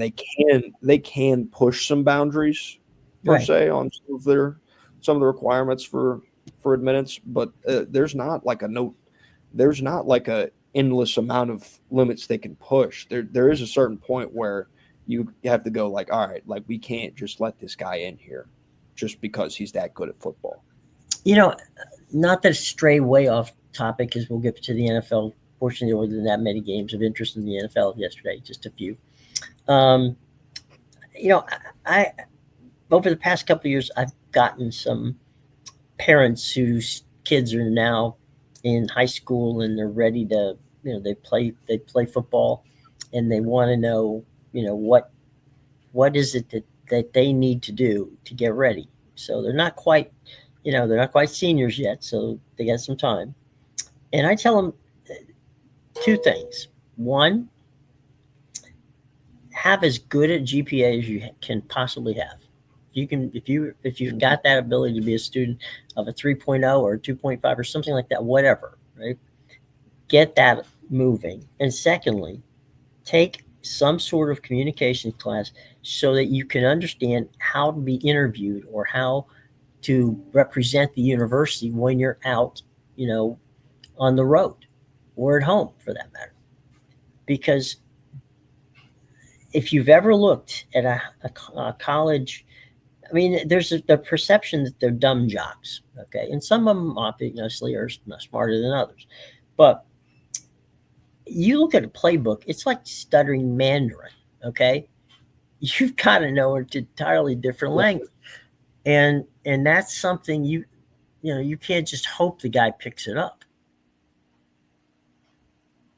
they can push some boundaries per Right. se on some of the requirements for admittance, but there's not like a endless amount of limits they can push. There is a certain point where you have to go like, all right, like we can't just let this guy in here just because he's that good at football. You know, Not to stray way off topic, because we'll get to the NFL. Fortunately, there wasn't that many games of interest in the NFL yesterday, just a few. Um, you know, I over the past couple of years, I've gotten some parents whose kids are now in high school and they're ready to, they play football, and they want to know, what is it that they need to do to get ready. So they're not quite seniors yet, so they got some time. And I tell them two things. One, have as good a GPA as you can possibly have. If you've got that ability to be a student of a 3.0 or a 2.5 or something like that, whatever, right? Get that moving. And secondly, take some sort of communication class so that you can understand how to be interviewed or how to represent the university when you're out, you know, on the road or at home for that matter. Because if you've ever looked at a college, I mean, there's the perception that they're dumb jocks, okay, and some of them obviously are smarter than others, but you look at a playbook, it's like stuttering Mandarin. Okay, you've got to know an entirely different language, and that's something you can't just hope the guy picks it up.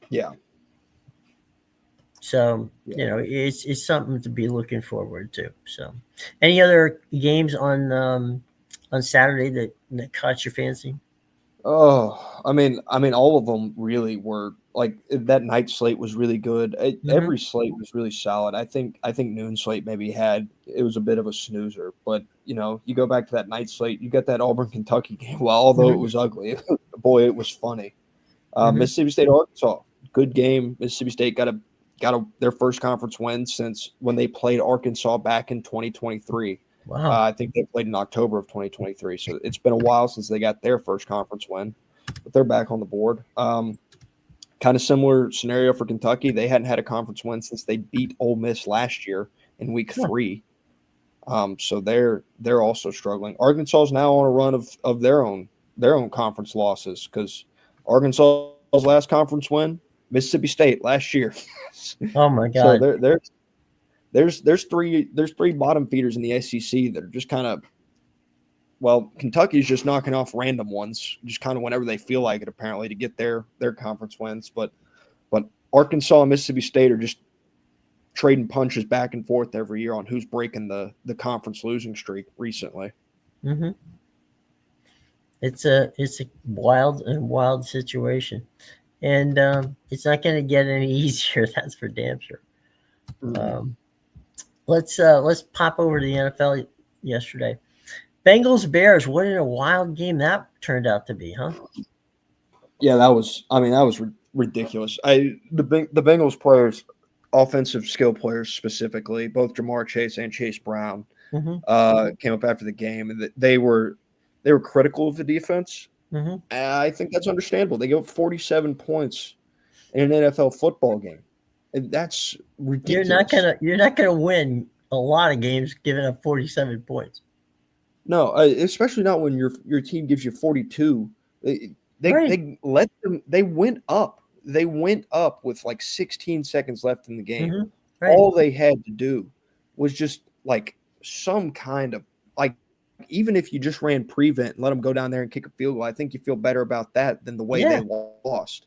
Yeah. So Yeah. it's something to be looking forward to. So, any other games on Saturday that caught your fancy? Oh, I mean, all of them really were like that night slate was really good. Hmm. Every slate was really solid. I think noon slate maybe had it was a bit of a snoozer, but you go back to that night slate, you get that Auburn Kentucky game. Well, although it Hmm. was ugly, boy, it was funny. Hmm. Mississippi State Arkansas, good game. Mississippi State got their first conference win since when they played Arkansas back in 2023. Wow. I think they played in October of 2023. So it's been a while since they got their first conference win, but they're back on the board. Kind of similar scenario for Kentucky. They hadn't had a conference win since they beat Ole Miss last year in week Huh. 3. So they're also struggling. Arkansas is now on a run of their own conference losses because Arkansas's last conference win, Mississippi State last year. Oh my So God. there's three bottom feeders in the SEC that are just kind of Kentucky's just knocking off random ones, just kind of whenever they feel like it, apparently, to get their conference wins. But Arkansas and Mississippi State are just trading punches back and forth every year on who's breaking the conference losing streak recently. Hmm. It's a wild situation, and it's not going to get any easier. That's for damn sure. Mm-hmm. Um, let's pop over to the NFL yesterday. Bengals Bears. What a wild game that turned out to be, huh? Yeah, that was ridiculous. The Bengals players, offensive skill players specifically, both Jamar Chase and Chase Brown, Hmm. came up after the game and they were critical of the defense. Hmm. I think that's understandable. They gave up 47 points in an NFL football game. And that's ridiculous. You're not gonna win a lot of games giving up 47 points. No, especially not when your team gives you 42. They they, Right. they let them. They went up. They went up with like 16 seconds left in the game. Hmm. Right. All they had to do was just like some kind of like even if you just ran prevent and let them go down there and kick a field goal, I think you feel better about that than the way they Yeah. lost.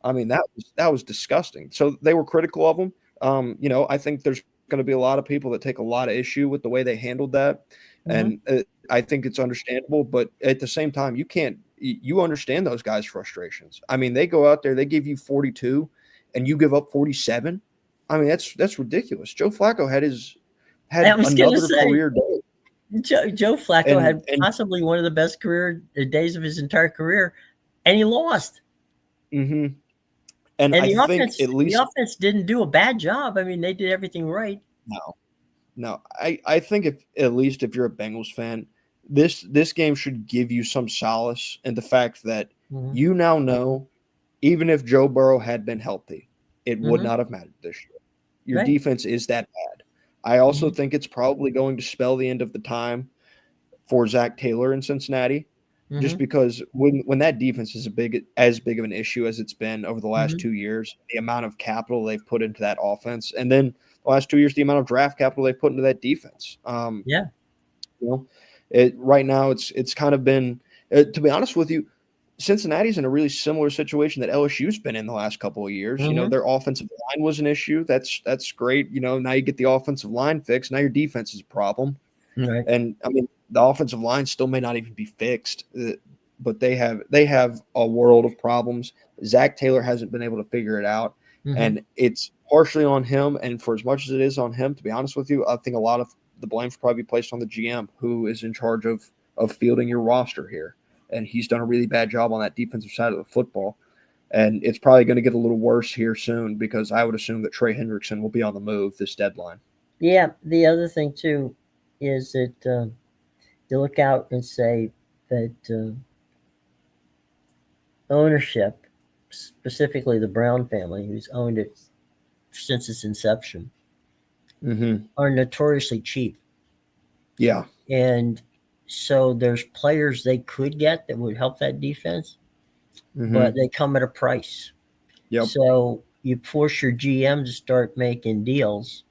I mean, that was disgusting. So they were critical of them. I think there's going to be a lot of people that take a lot of issue with the way they handled that, Hmm. and I think it's understandable. But at the same time, you can't. You understand those guys' frustrations. I mean, they go out there, they give you 42, and you give up 47. I mean, that's ridiculous. Joe Flacco I had was gonna another say career day, Joe Flacco and had and possibly one of the best career days of his entire career, and he lost. hmm and And I think at the least offense didn't do a bad job. I mean, they did everything right. no. No, I think if at least if you're a Bengals fan, this game should give you some solace in the fact that Hmm. you now know, even if Joe Burrow had been healthy, it would Hmm. not have mattered this year. Your Right. defense is that bad. I also Hmm. think it's probably going to spell the end of the time for Zach Taylor in Cincinnati, just Hmm. because when that defense is as big of an issue as it's been over the last Hmm. 2 years, the amount of capital they've put into that offense, and then the last 2 years, the amount of draft capital they've put into that defense. Yeah. You know, right now it's kind of been, to be honest with you, Cincinnati's in a really similar situation that LSU's been in the last couple of years. Hmm. Their offensive line was an issue. That's great. Now you get the offensive line fixed. Now your defense is a problem. Right. And I mean, the offensive line still may not even be fixed, but they have a world of problems. Zach Taylor hasn't been able to figure it out, Hmm. and it's partially on him. And for as much as it is on him, to be honest with you, I think a lot of the blame should probably be placed on the GM, who is in charge of fielding your roster here, and he's done a really bad job on that defensive side of the football. And it's probably going to get a little worse here soon because I would assume that Trey Hendrickson will be on the move this deadline. Yeah. The other thing too is that you look out and say that ownership, specifically the Brown family, who's owned it since its inception, Mm-hmm. are notoriously cheap. Yeah. And so there's players they could get that would help that defense, but Mm-hmm. they come at a price. Yep. So you force your GM to start making deals,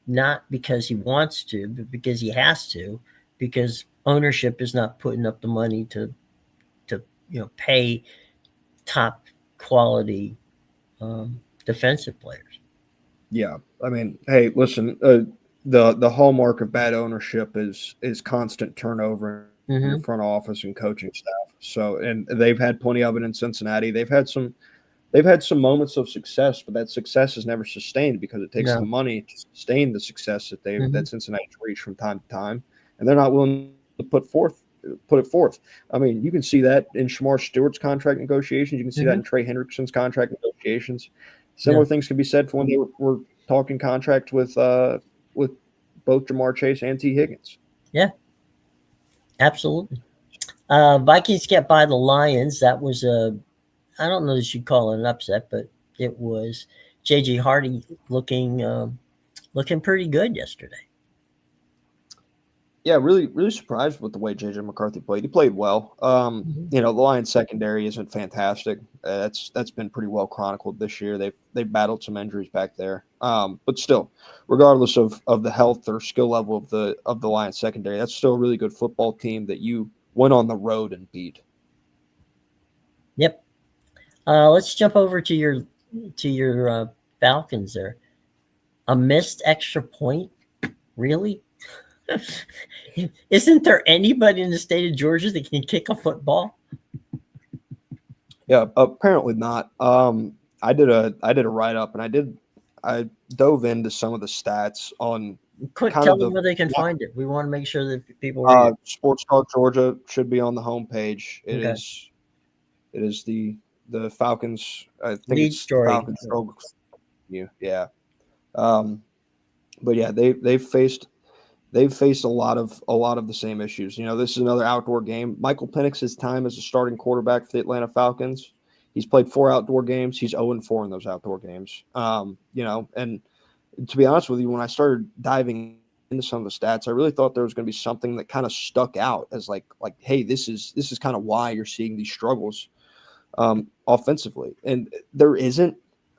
not because he wants to, but because he has to, because ownership is not putting up the money to pay top quality defensive players. Yeah. I mean, hey, listen, the hallmark of bad ownership is constant turnover in the Mm-hmm. front office and coaching staff. So, and they've had plenty of it in Cincinnati. They've had some moments of success, but that success is never sustained because it takes the No. money to sustain the success Mm-hmm. that Cincinnati's reached from time to time, and they're not willing to put it forth. I mean, you can see that in Shamar Stewart's contract negotiations. You can see that Mm-hmm. in Trey Hendrickson's contract negotiations. Yeah. Similar things can be said for when they were talking contract with both Jamar Chase and T. Higgins. Yeah. Absolutely. Vikings get by the Lions. That was a, I don't know that you'd call it an upset, but it was JJ Hardy looking pretty good yesterday. Yeah, really, really surprised with the way JJ McCarthy played. He played well. Mm-hmm. The Lions secondary isn't fantastic. That's been pretty well chronicled this year. They've battled some injuries back there. But still, regardless of the health or skill level of the Lions secondary, that's still a really good football team that you went on the road and beat. Yep. Let's jump over to your Falcons there. A missed extra point, really? Isn't there anybody in the state of Georgia that can kick a football? Yeah, apparently not. I did a write up and I dove into some of the stats on Quick, kind tell of them the where they can find it. We want to make sure that people read it. Sports Talk Georgia should be on the homepage. It Okay. is It is the Falcons. I think Lead it's the story. Falcons struggle. Yeah. Um, but yeah, they've faced a lot of the same issues. This is another outdoor game. Michael Penix's time as a starting quarterback for the Atlanta Falcons. He's played 4 outdoor games. He's 0-4 in those outdoor games. And to be honest with you, when I started diving into some of the stats, I really thought there was going to be something that kind of stuck out as like, hey, this is kind of why you're seeing these struggles offensively, and there isn't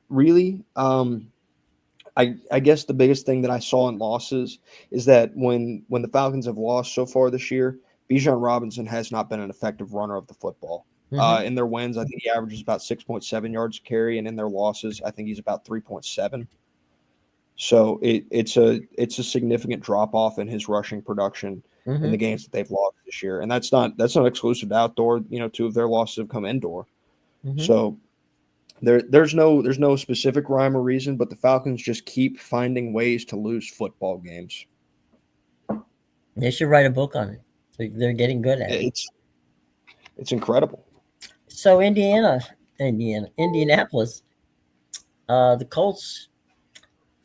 really. I guess the biggest thing that I saw in losses is that when the Falcons have lost so far this year, Bijan Robinson has not been an effective runner of the football. Mm-hmm. In their wins, I think he averages about 6.7 yards a carry, and in their losses, I think he's about 3.7. So it's a significant drop off in his rushing production in Mm-hmm. the games that they've lost this year, and that's not exclusive to outdoor. 2 of their losses have come indoor. Mm-hmm. So there's no specific rhyme or reason, but the Falcons just keep finding ways to lose football games. They should write a book on it. They're getting good at it. It's incredible. So Indianapolis, the Colts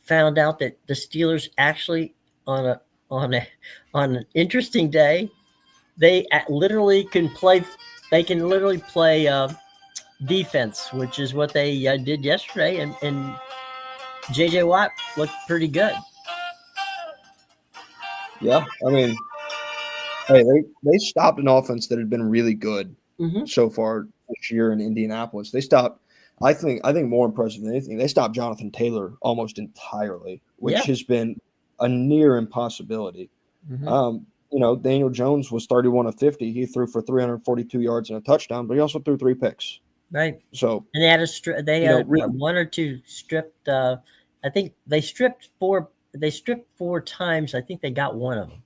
found out that the Steelers actually on a on a on an interesting day, they literally can play. They can literally play defense, which is what they did yesterday, and JJ Watt looked pretty good. Yeah, I mean, hey, they stopped an offense that had been really good Mm-hmm. so far this year in Indianapolis. They stopped. I think more impressive than anything, they stopped Jonathan Taylor almost entirely, which Yeah. has been a near impossibility. Mm-hmm. Daniel Jones was 31 of 50. He threw for 342 yards and a touchdown, but he also threw 3 picks. Right. So, And they had they had really, one or two stripped. I think they stripped 4. They stripped 4 times. I think they got one of them.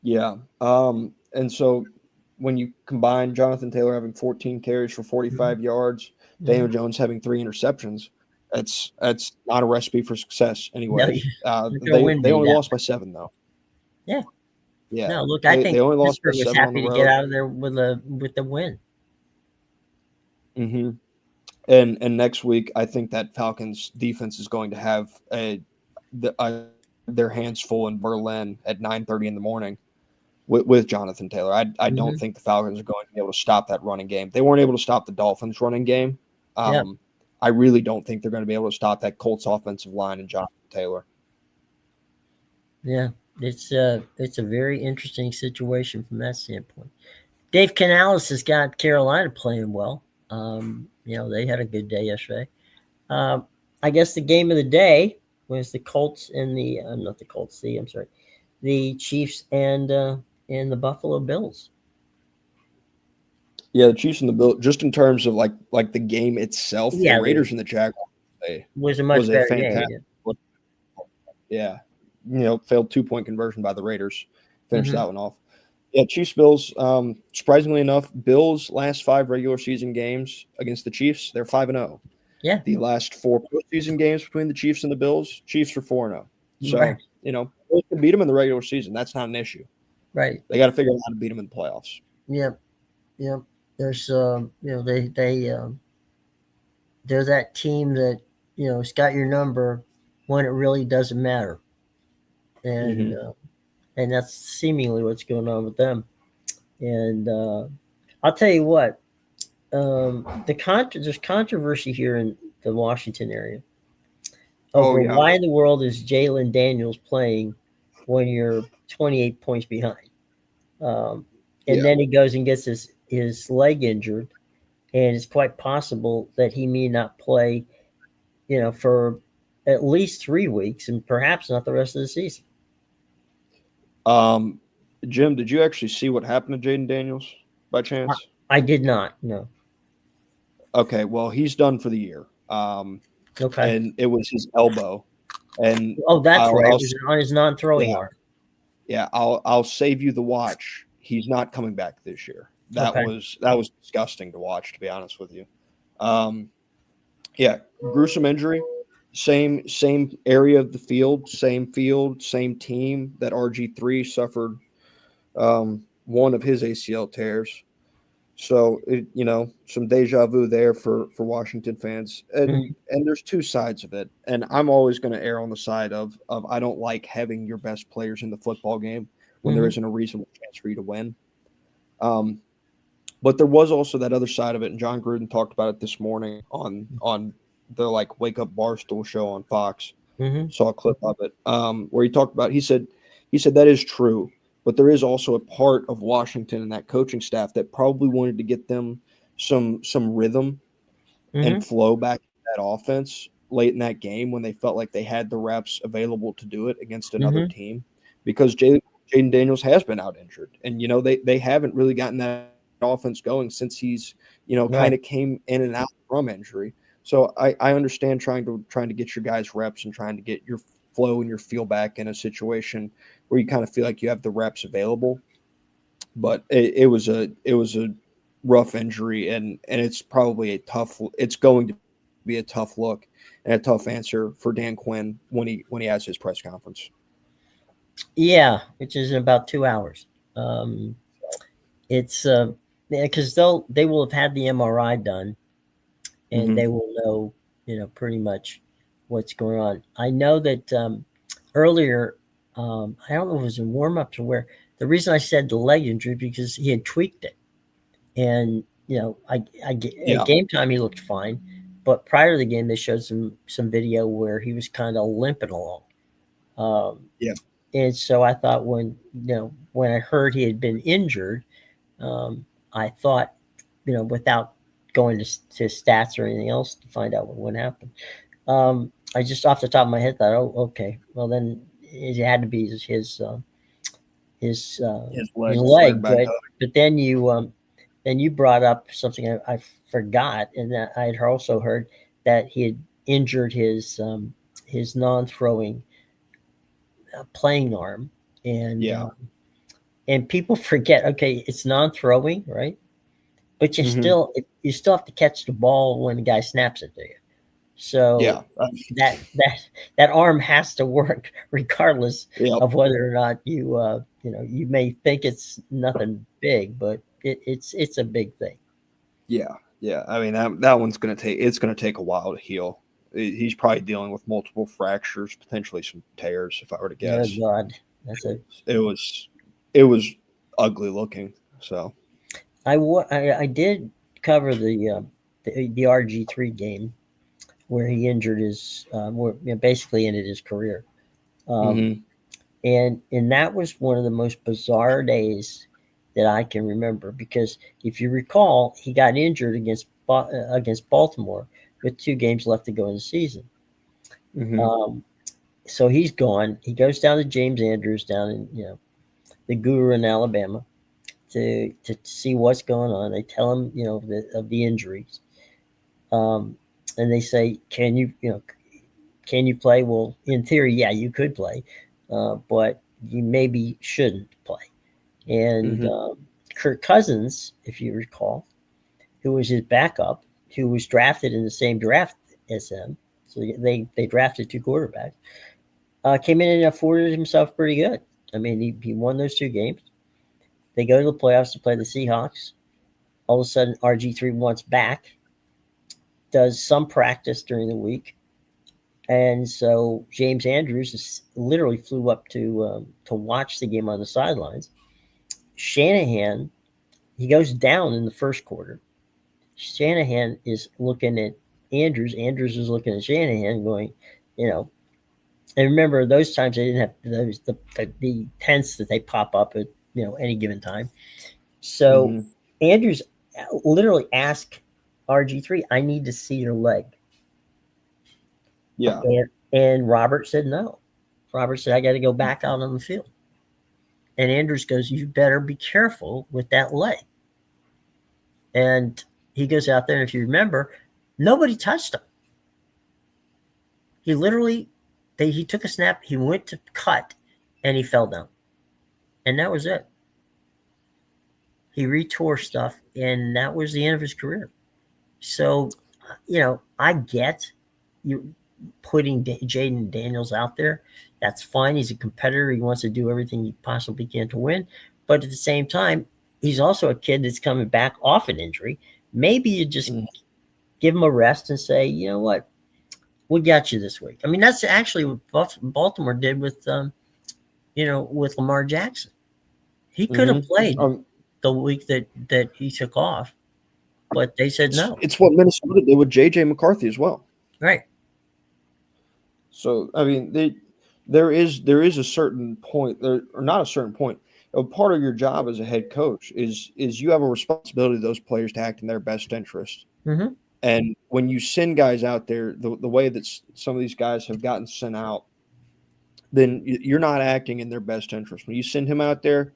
yeah. And so when you combine Jonathan Taylor having 14 carries for 45 yards, Daniel Mm-hmm. Jones having 3 interceptions, that's not a recipe for success No, anyways. you're gonna win They me only that. lost by 7 though. Yeah. Yeah. No, look, I They think only lost by Pittsburgh was 7 on the happy to get road. out of there with the win. Mm-hmm. And next week, I think that Falcons defense is going to have their hands full in Berlin at 9:30 in the morning with Jonathan Taylor. I don't Mm-hmm. think the Falcons are going to be able to stop that running game. They weren't able to stop the Dolphins running game. Yeah. I really don't think they're going to be able to stop that Colts offensive line and Jonathan Taylor. Yeah. It's a very interesting situation from that standpoint. Dave Canales has got Carolina playing well. They had a good day yesterday. Um, I guess the game of the day was the Colts and the not the Colts. I'm sorry, the Chiefs and the Buffalo Bills. Yeah, the Chiefs and the Bills. Just in terms of like the game itself, the Yeah, Raiders and the Jaguars was a was much a better game. fantastic. Yeah, failed 2-point conversion by the Raiders. Finished Hmm. that one off. Yeah, Chiefs Bills. Surprisingly enough, Bills last 5 regular season games against the Chiefs, they're 5-0. Yeah, The last 4 postseason games between the Chiefs and the Bills, Chiefs are 4-0. right, So Bills can beat them in the regular season. That's not an issue. right. They got to figure out how to beat them in the playoffs. Yep, yep. There's they're that team that has got your number when it really doesn't matter, and Hmm. uh, and that's seemingly what's going on with them. And I'll tell you what, there's controversy here in the Washington area Oh over yeah, why in the world is Jalen Daniels playing when you're 28 points behind, and yeah. then he goes and gets his leg injured, and it's quite possible that he may not play, for at least 3 weeks, and perhaps not the rest of the season. Um, Jim, did you actually see what happened to Jaden Daniels by I, chance? I did not. No. Okay, well he's done for the year. Okay. And it was his elbow, and Oh, that's right. I'll It was on his non-throwing yeah, arm. yeah, I'll save you the watch. He's not coming back this year. Okay. That was disgusting to watch, to be honest with you. Um, yeah, gruesome injury. Same area of the field, same team that RG3 suffered one of his ACL tears. So some deja vu there for Washington fans, Mhm. and there's two sides of it, and I'm always going to err on the side of I don't like having your best players in the football game when there Mhm. isn't a reasonable chance for you to win. Um, but there was also that other side of it, and John Gruden talked about it this morning on the like Wake Up Barstool show on Fox. Mhm. Saw a clip of it where he talked about. He said that is true, but there is also a part of Washington and that coaching staff that probably wanted to get them some rhythm and Mhm. flow back in that offense late in that game when they felt like they had the reps available to do it against another Mhm. team, because Jaden Daniels has been out injured, and they haven't really gotten that offense going since he's kind Right. of came in and out from injury. So I understand trying to get your guys reps and trying to get your flow and your feel back in a situation where you kind of feel like you have the reps available. But it was a rough injury, and it's going to be a tough look and a tough answer for Dan Quinn when he has his press conference. Yeah, which is in about 2 hours. Um, it's because they will have had the MRI done, and Hmm. they will know pretty much what's going on. I know that earlier, I don't know if it was in warm ups or where. The reason I said the leg injury because he had tweaked it, and at Yeah, game time he looked fine, but prior to the game they showed some video where he was kind of limping along. Um, yeah, and so I thought when I heard he had been injured, I thought without going to stats or anything else to find out what happened. I just off the top of my head thought, oh, okay, well then it had to be his his his leg flared leg, back up. but then you brought up something I forgot, and that I had also heard that he had injured his non-throwing playing arm, and Yeah. uh, and people forget. Okay, it's non-throwing, right? But Hmm. you still have to catch the ball when the guy snaps it to you. So Yeah. that arm has to work regardless Yep. of whether or not you may think it's nothing big, but it's a big thing. Yeah. Yeah. I mean that one's gonna take a while to heal. He's probably dealing with multiple fractures, potentially some tears, if I were to Oh guess. God, that's a It was ugly looking. So I did cover the RG3 game where he injured where basically ended his career. Um, hmm and that was one of the most bizarre days that I can remember because if you recall, he got injured against against Baltimore with 2 games left to go in the season. Mm-hmm. So he's gone. He goes down to James Andrews down in the Guru in Alabama to see what's going on. They tell him of the injuries, and they say, can you play? Well, in theory, yeah, you could play, but you maybe shouldn't play. And Mm-hmm. Kirk Cousins, if you recall, who was his backup, who was drafted in the same draft as him. So they drafted 2 quarterbacks. Came in and afforded himself pretty good. I mean, he won those 2 games. They go to the playoffs to play the Seahawks. All of a sudden, RG3 wants back, does some practice during the week. And so James Andrews literally flew up to watch the game on the sidelines. Shanahan, he goes down in the first quarter. Shanahan is looking at Andrews. Andrews is looking at Shanahan, going, you know. And remember, those times they didn't have the tents that they pop up at any given time. So Mm-hmm. Andrews literally asked RG3, "I need to see your leg," Yeah. and Robert said no. Robert said, "I got to go back out on the field." And Andrews goes, "You better be careful with that leg." And he goes out there, and if you remember, nobody touched him. He literally, he took a snap, he went to cut, and he fell down. And that was it. He retore stuff, and that was the end of his career. So, I get you putting Jaden Daniels out there. That's fine. He's a competitor. He wants to do everything he possibly can to win. But at the same time, he's also a kid that's coming back off an injury. Maybe you just Mm-hmm. give him a rest and say, you know what, we got you this week. I mean, that's actually what Baltimore did with, with Lamar Jackson. He could have Mm-hmm. played the week that he took off, but they said no. It's what Minnesota did with JJ McCarthy as well. Right. So I mean, there is a certain point there, or not a certain point. A part of your job as a head coach is you have a responsibility to those players to act in their best interest. Mm-hmm. And when you send guys out there, the way that some of these guys have gotten sent out, then you're not acting in their best interest. When you send him out there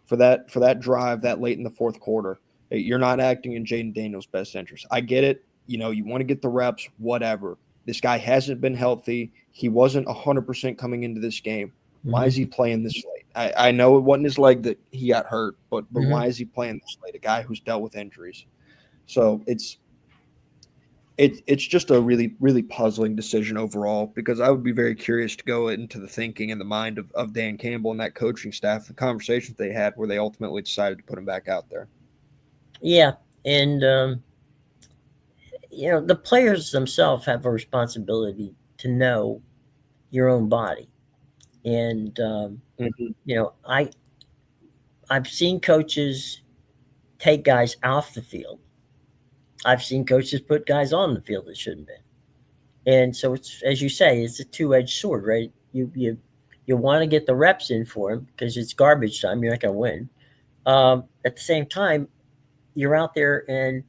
for that drive that late in the fourth quarter, you're not acting in Jaden Daniels' best interest. I get it. You want to get the reps, whatever. This guy hasn't been healthy. He wasn't 100% coming into this game. Why is he playing this late? I know it wasn't his leg that he got hurt, but why is he playing this late? A guy who's dealt with injuries. So it's just a really, really puzzling decision overall, because I would be very curious to go into the thinking and the mind of Dan Campbell and that coaching staff, the conversations they had where they ultimately decided to put him back out there. Yeah. And, the players themselves have a responsibility to know your own body. And, I've seen coaches take guys off the field. I've seen coaches put guys on the field that shouldn't be. And so it's, as you say, it's a two-edged sword, right? You want to get the reps in for him because it's garbage time. You're not going to win. At the same time, you're out there and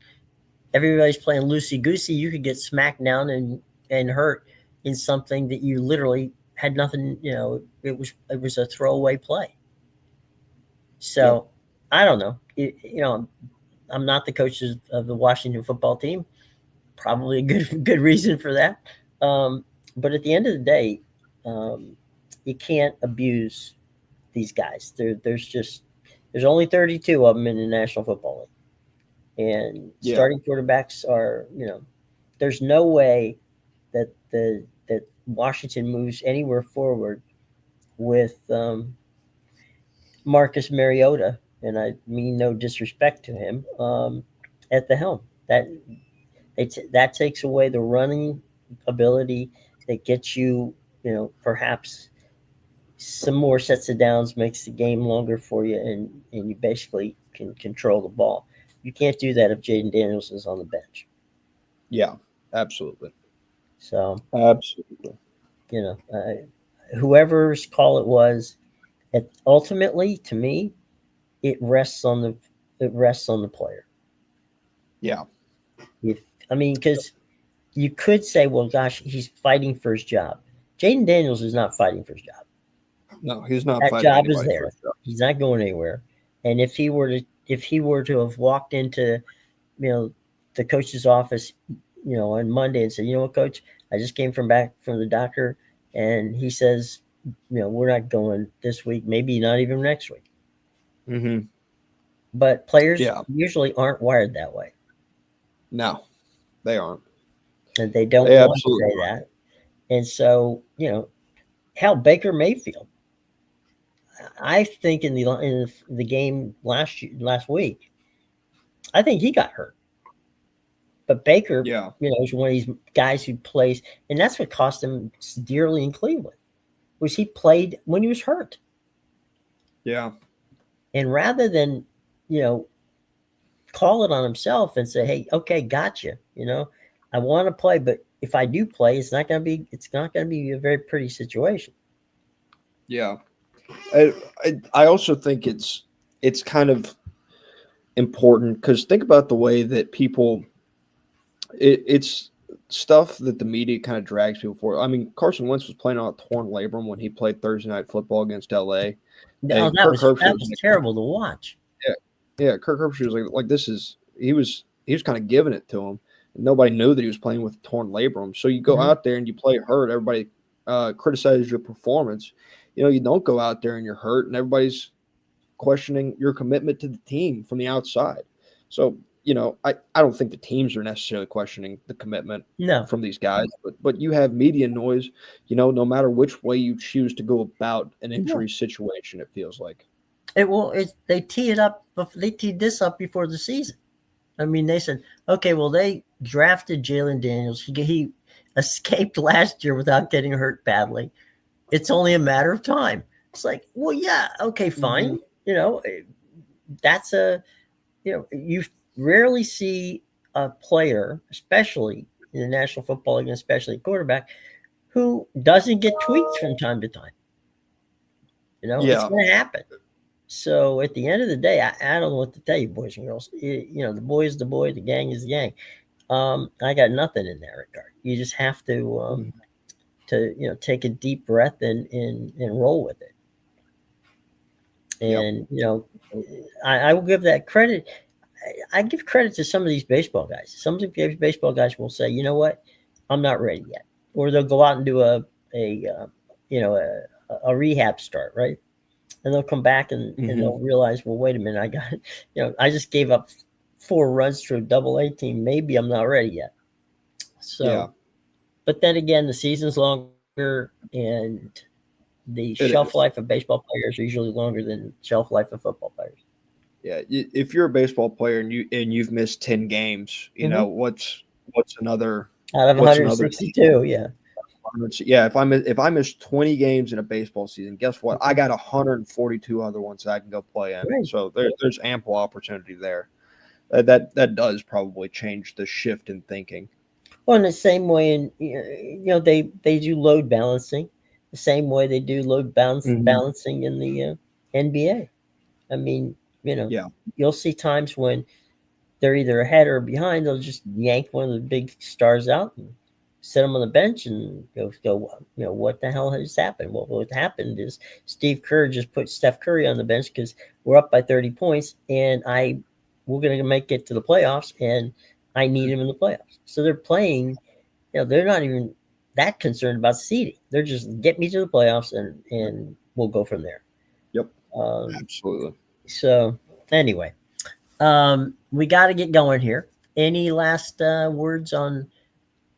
everybody's playing loosey goosey. You could get smacked down and hurt in something that you literally had nothing. It was a throwaway play. So I don't know. I'm not the coach of the Washington football team. Probably a good reason for that. But at the end of the day, you can't abuse these guys. There's only 32 of them in the National Football League, and starting quarterbacks are there's no way that that Washington moves anywhere forward with Marcus Mariota, and I mean no disrespect to him, at the helm. That takes away the running ability that gets you, perhaps some more sets of downs, makes the game longer for you, and you basically can control the ball. You can't do that if Jaden Daniels is on the bench. Yeah, absolutely. So, absolutely. Whoever's call it was, ultimately, to me, it rests on the player. Yeah. Because you could say, well, gosh, he's fighting for his job. Jaden Daniels is not fighting for his job. No, he's not That fighting job is anybody for there. his job. He's not going anywhere. And if he were to have walked into, the coach's office, on Monday and said, you know what, coach, I just came back from the doctor, and he says, we're not going this week, maybe not even next week. Mm-hmm. But players usually aren't wired that way. No, they aren't. And they don't want to say that. And so, hell, Baker Mayfield, I think in the game last week, I think he got hurt. But Baker, is one of these guys who plays, and that's what cost him dearly in Cleveland, was he played when he was hurt. Yeah. And rather than, call it on himself and say, hey, okay, gotcha. I want to play, but if I do play, it's not going to be a very pretty situation. Yeah. I also think it's kind of important because think about the way that people it's stuff that the media kind of drags people for. I mean, Carson Wentz was playing on a torn labrum when he played Thursday Night Football against LA. No, that was terrible to watch. Yeah, Kirk Herbstreit was like this is he was kind of giving it to him. Nobody knew that he was playing with a torn labrum. So you go out there and you play hurt. Everybody criticizes your performance. You don't go out there and you're hurt, and everybody's questioning your commitment to the team from the outside. So, I don't think the teams are necessarily questioning the commitment from these guys, but you have media noise, no matter which way you choose to go about an injury situation, it feels like. They teed this up before the season. I mean, they said, okay, well, they drafted Jalen Daniels. He escaped last year without getting hurt badly. It's only a matter of time. It's like, well, yeah, okay, fine. That's you rarely see a player, especially in the National Football League, especially a quarterback, who doesn't get tweaked from time to time. It's going to happen. So at the end of the day, I don't know what to tell you, boys and girls. The boy is the boy, the gang is the gang. I got nothing in that regard. You just have to take a deep breath and roll with it. And I will give that credit. I give credit to some of these baseball guys. Some of these baseball guys will say, you know what, I'm not ready yet, or they'll go out and do a rehab start, right? And they'll come back and they'll realize, well, wait a minute, I just gave up 4 runs to a Double-A team. Maybe I'm not ready yet. So, but then again, the season's longer, and the shelf life of baseball players are usually longer than shelf life of football players. Yeah, if you're a baseball player and you've missed 10 games, what's another out of 162? Yeah, if I miss 20 games in a baseball season, guess what? I got 142 other ones that I can go play in. Right. So there's ample opportunity there. That does probably change the shift in thinking. Well, in the same way, they do load balancing, the same way they do load balancing in the NBA. I mean, you'll see times when they're either ahead or behind. They'll just yank one of the big stars out and set them on the bench and go, what the hell has happened? Well, what happened is Steve Kerr just put Steph Curry on the bench because we're up by 30 points and we're going to make it to the playoffs and I need him in the playoffs. So they're playing, they're not even that concerned about seeding. They're just get me to the playoffs and we'll go from there. Yep. Absolutely. So anyway, we got to get going here. Any last words on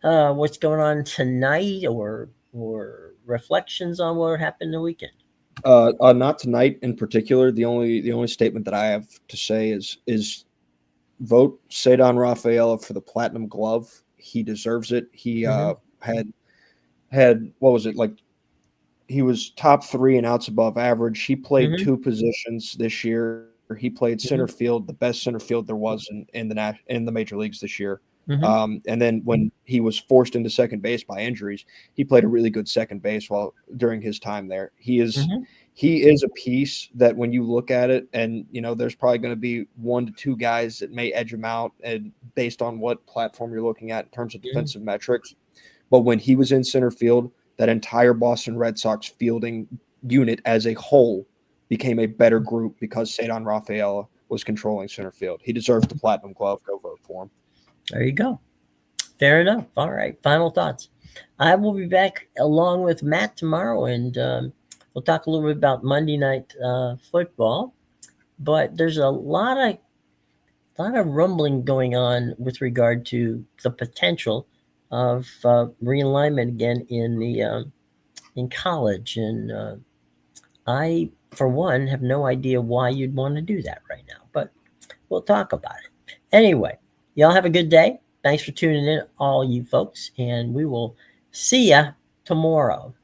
what's going on tonight or reflections on what happened the weekend? Not tonight in particular. The only statement that I have to say is vote Ceddanne Rafaela for the Platinum Glove. He deserves it. He had what was it like? He was top 3 in outs above average. He played 2 positions this year. He played center field, the best center field there was in the major leagues this year. And then when he was forced into second base by injuries, he played a really good second base during his time there. He is he is a piece that when you look at it, and there's probably going to be 1 to 2 guys that may edge him out, and based on what platform you're looking at in terms of defensive metrics. But when he was in center field, that entire Boston Red Sox fielding unit as a whole became a better group because Cedar Rafaela was controlling center field. He deserves the Platinum Glove. Go vote for him. There you go. Fair enough. All right. Final thoughts. I will be back along with Matt tomorrow, and we'll talk a little bit about Monday Night Football. But there's a lot of rumbling going on with regard to the potential of realignment again in college, and I, for one, have no idea why you'd want to do that right now. But we'll talk about it anyway. Y'all have a good day. Thanks for tuning in, all you folks, and we will see ya tomorrow.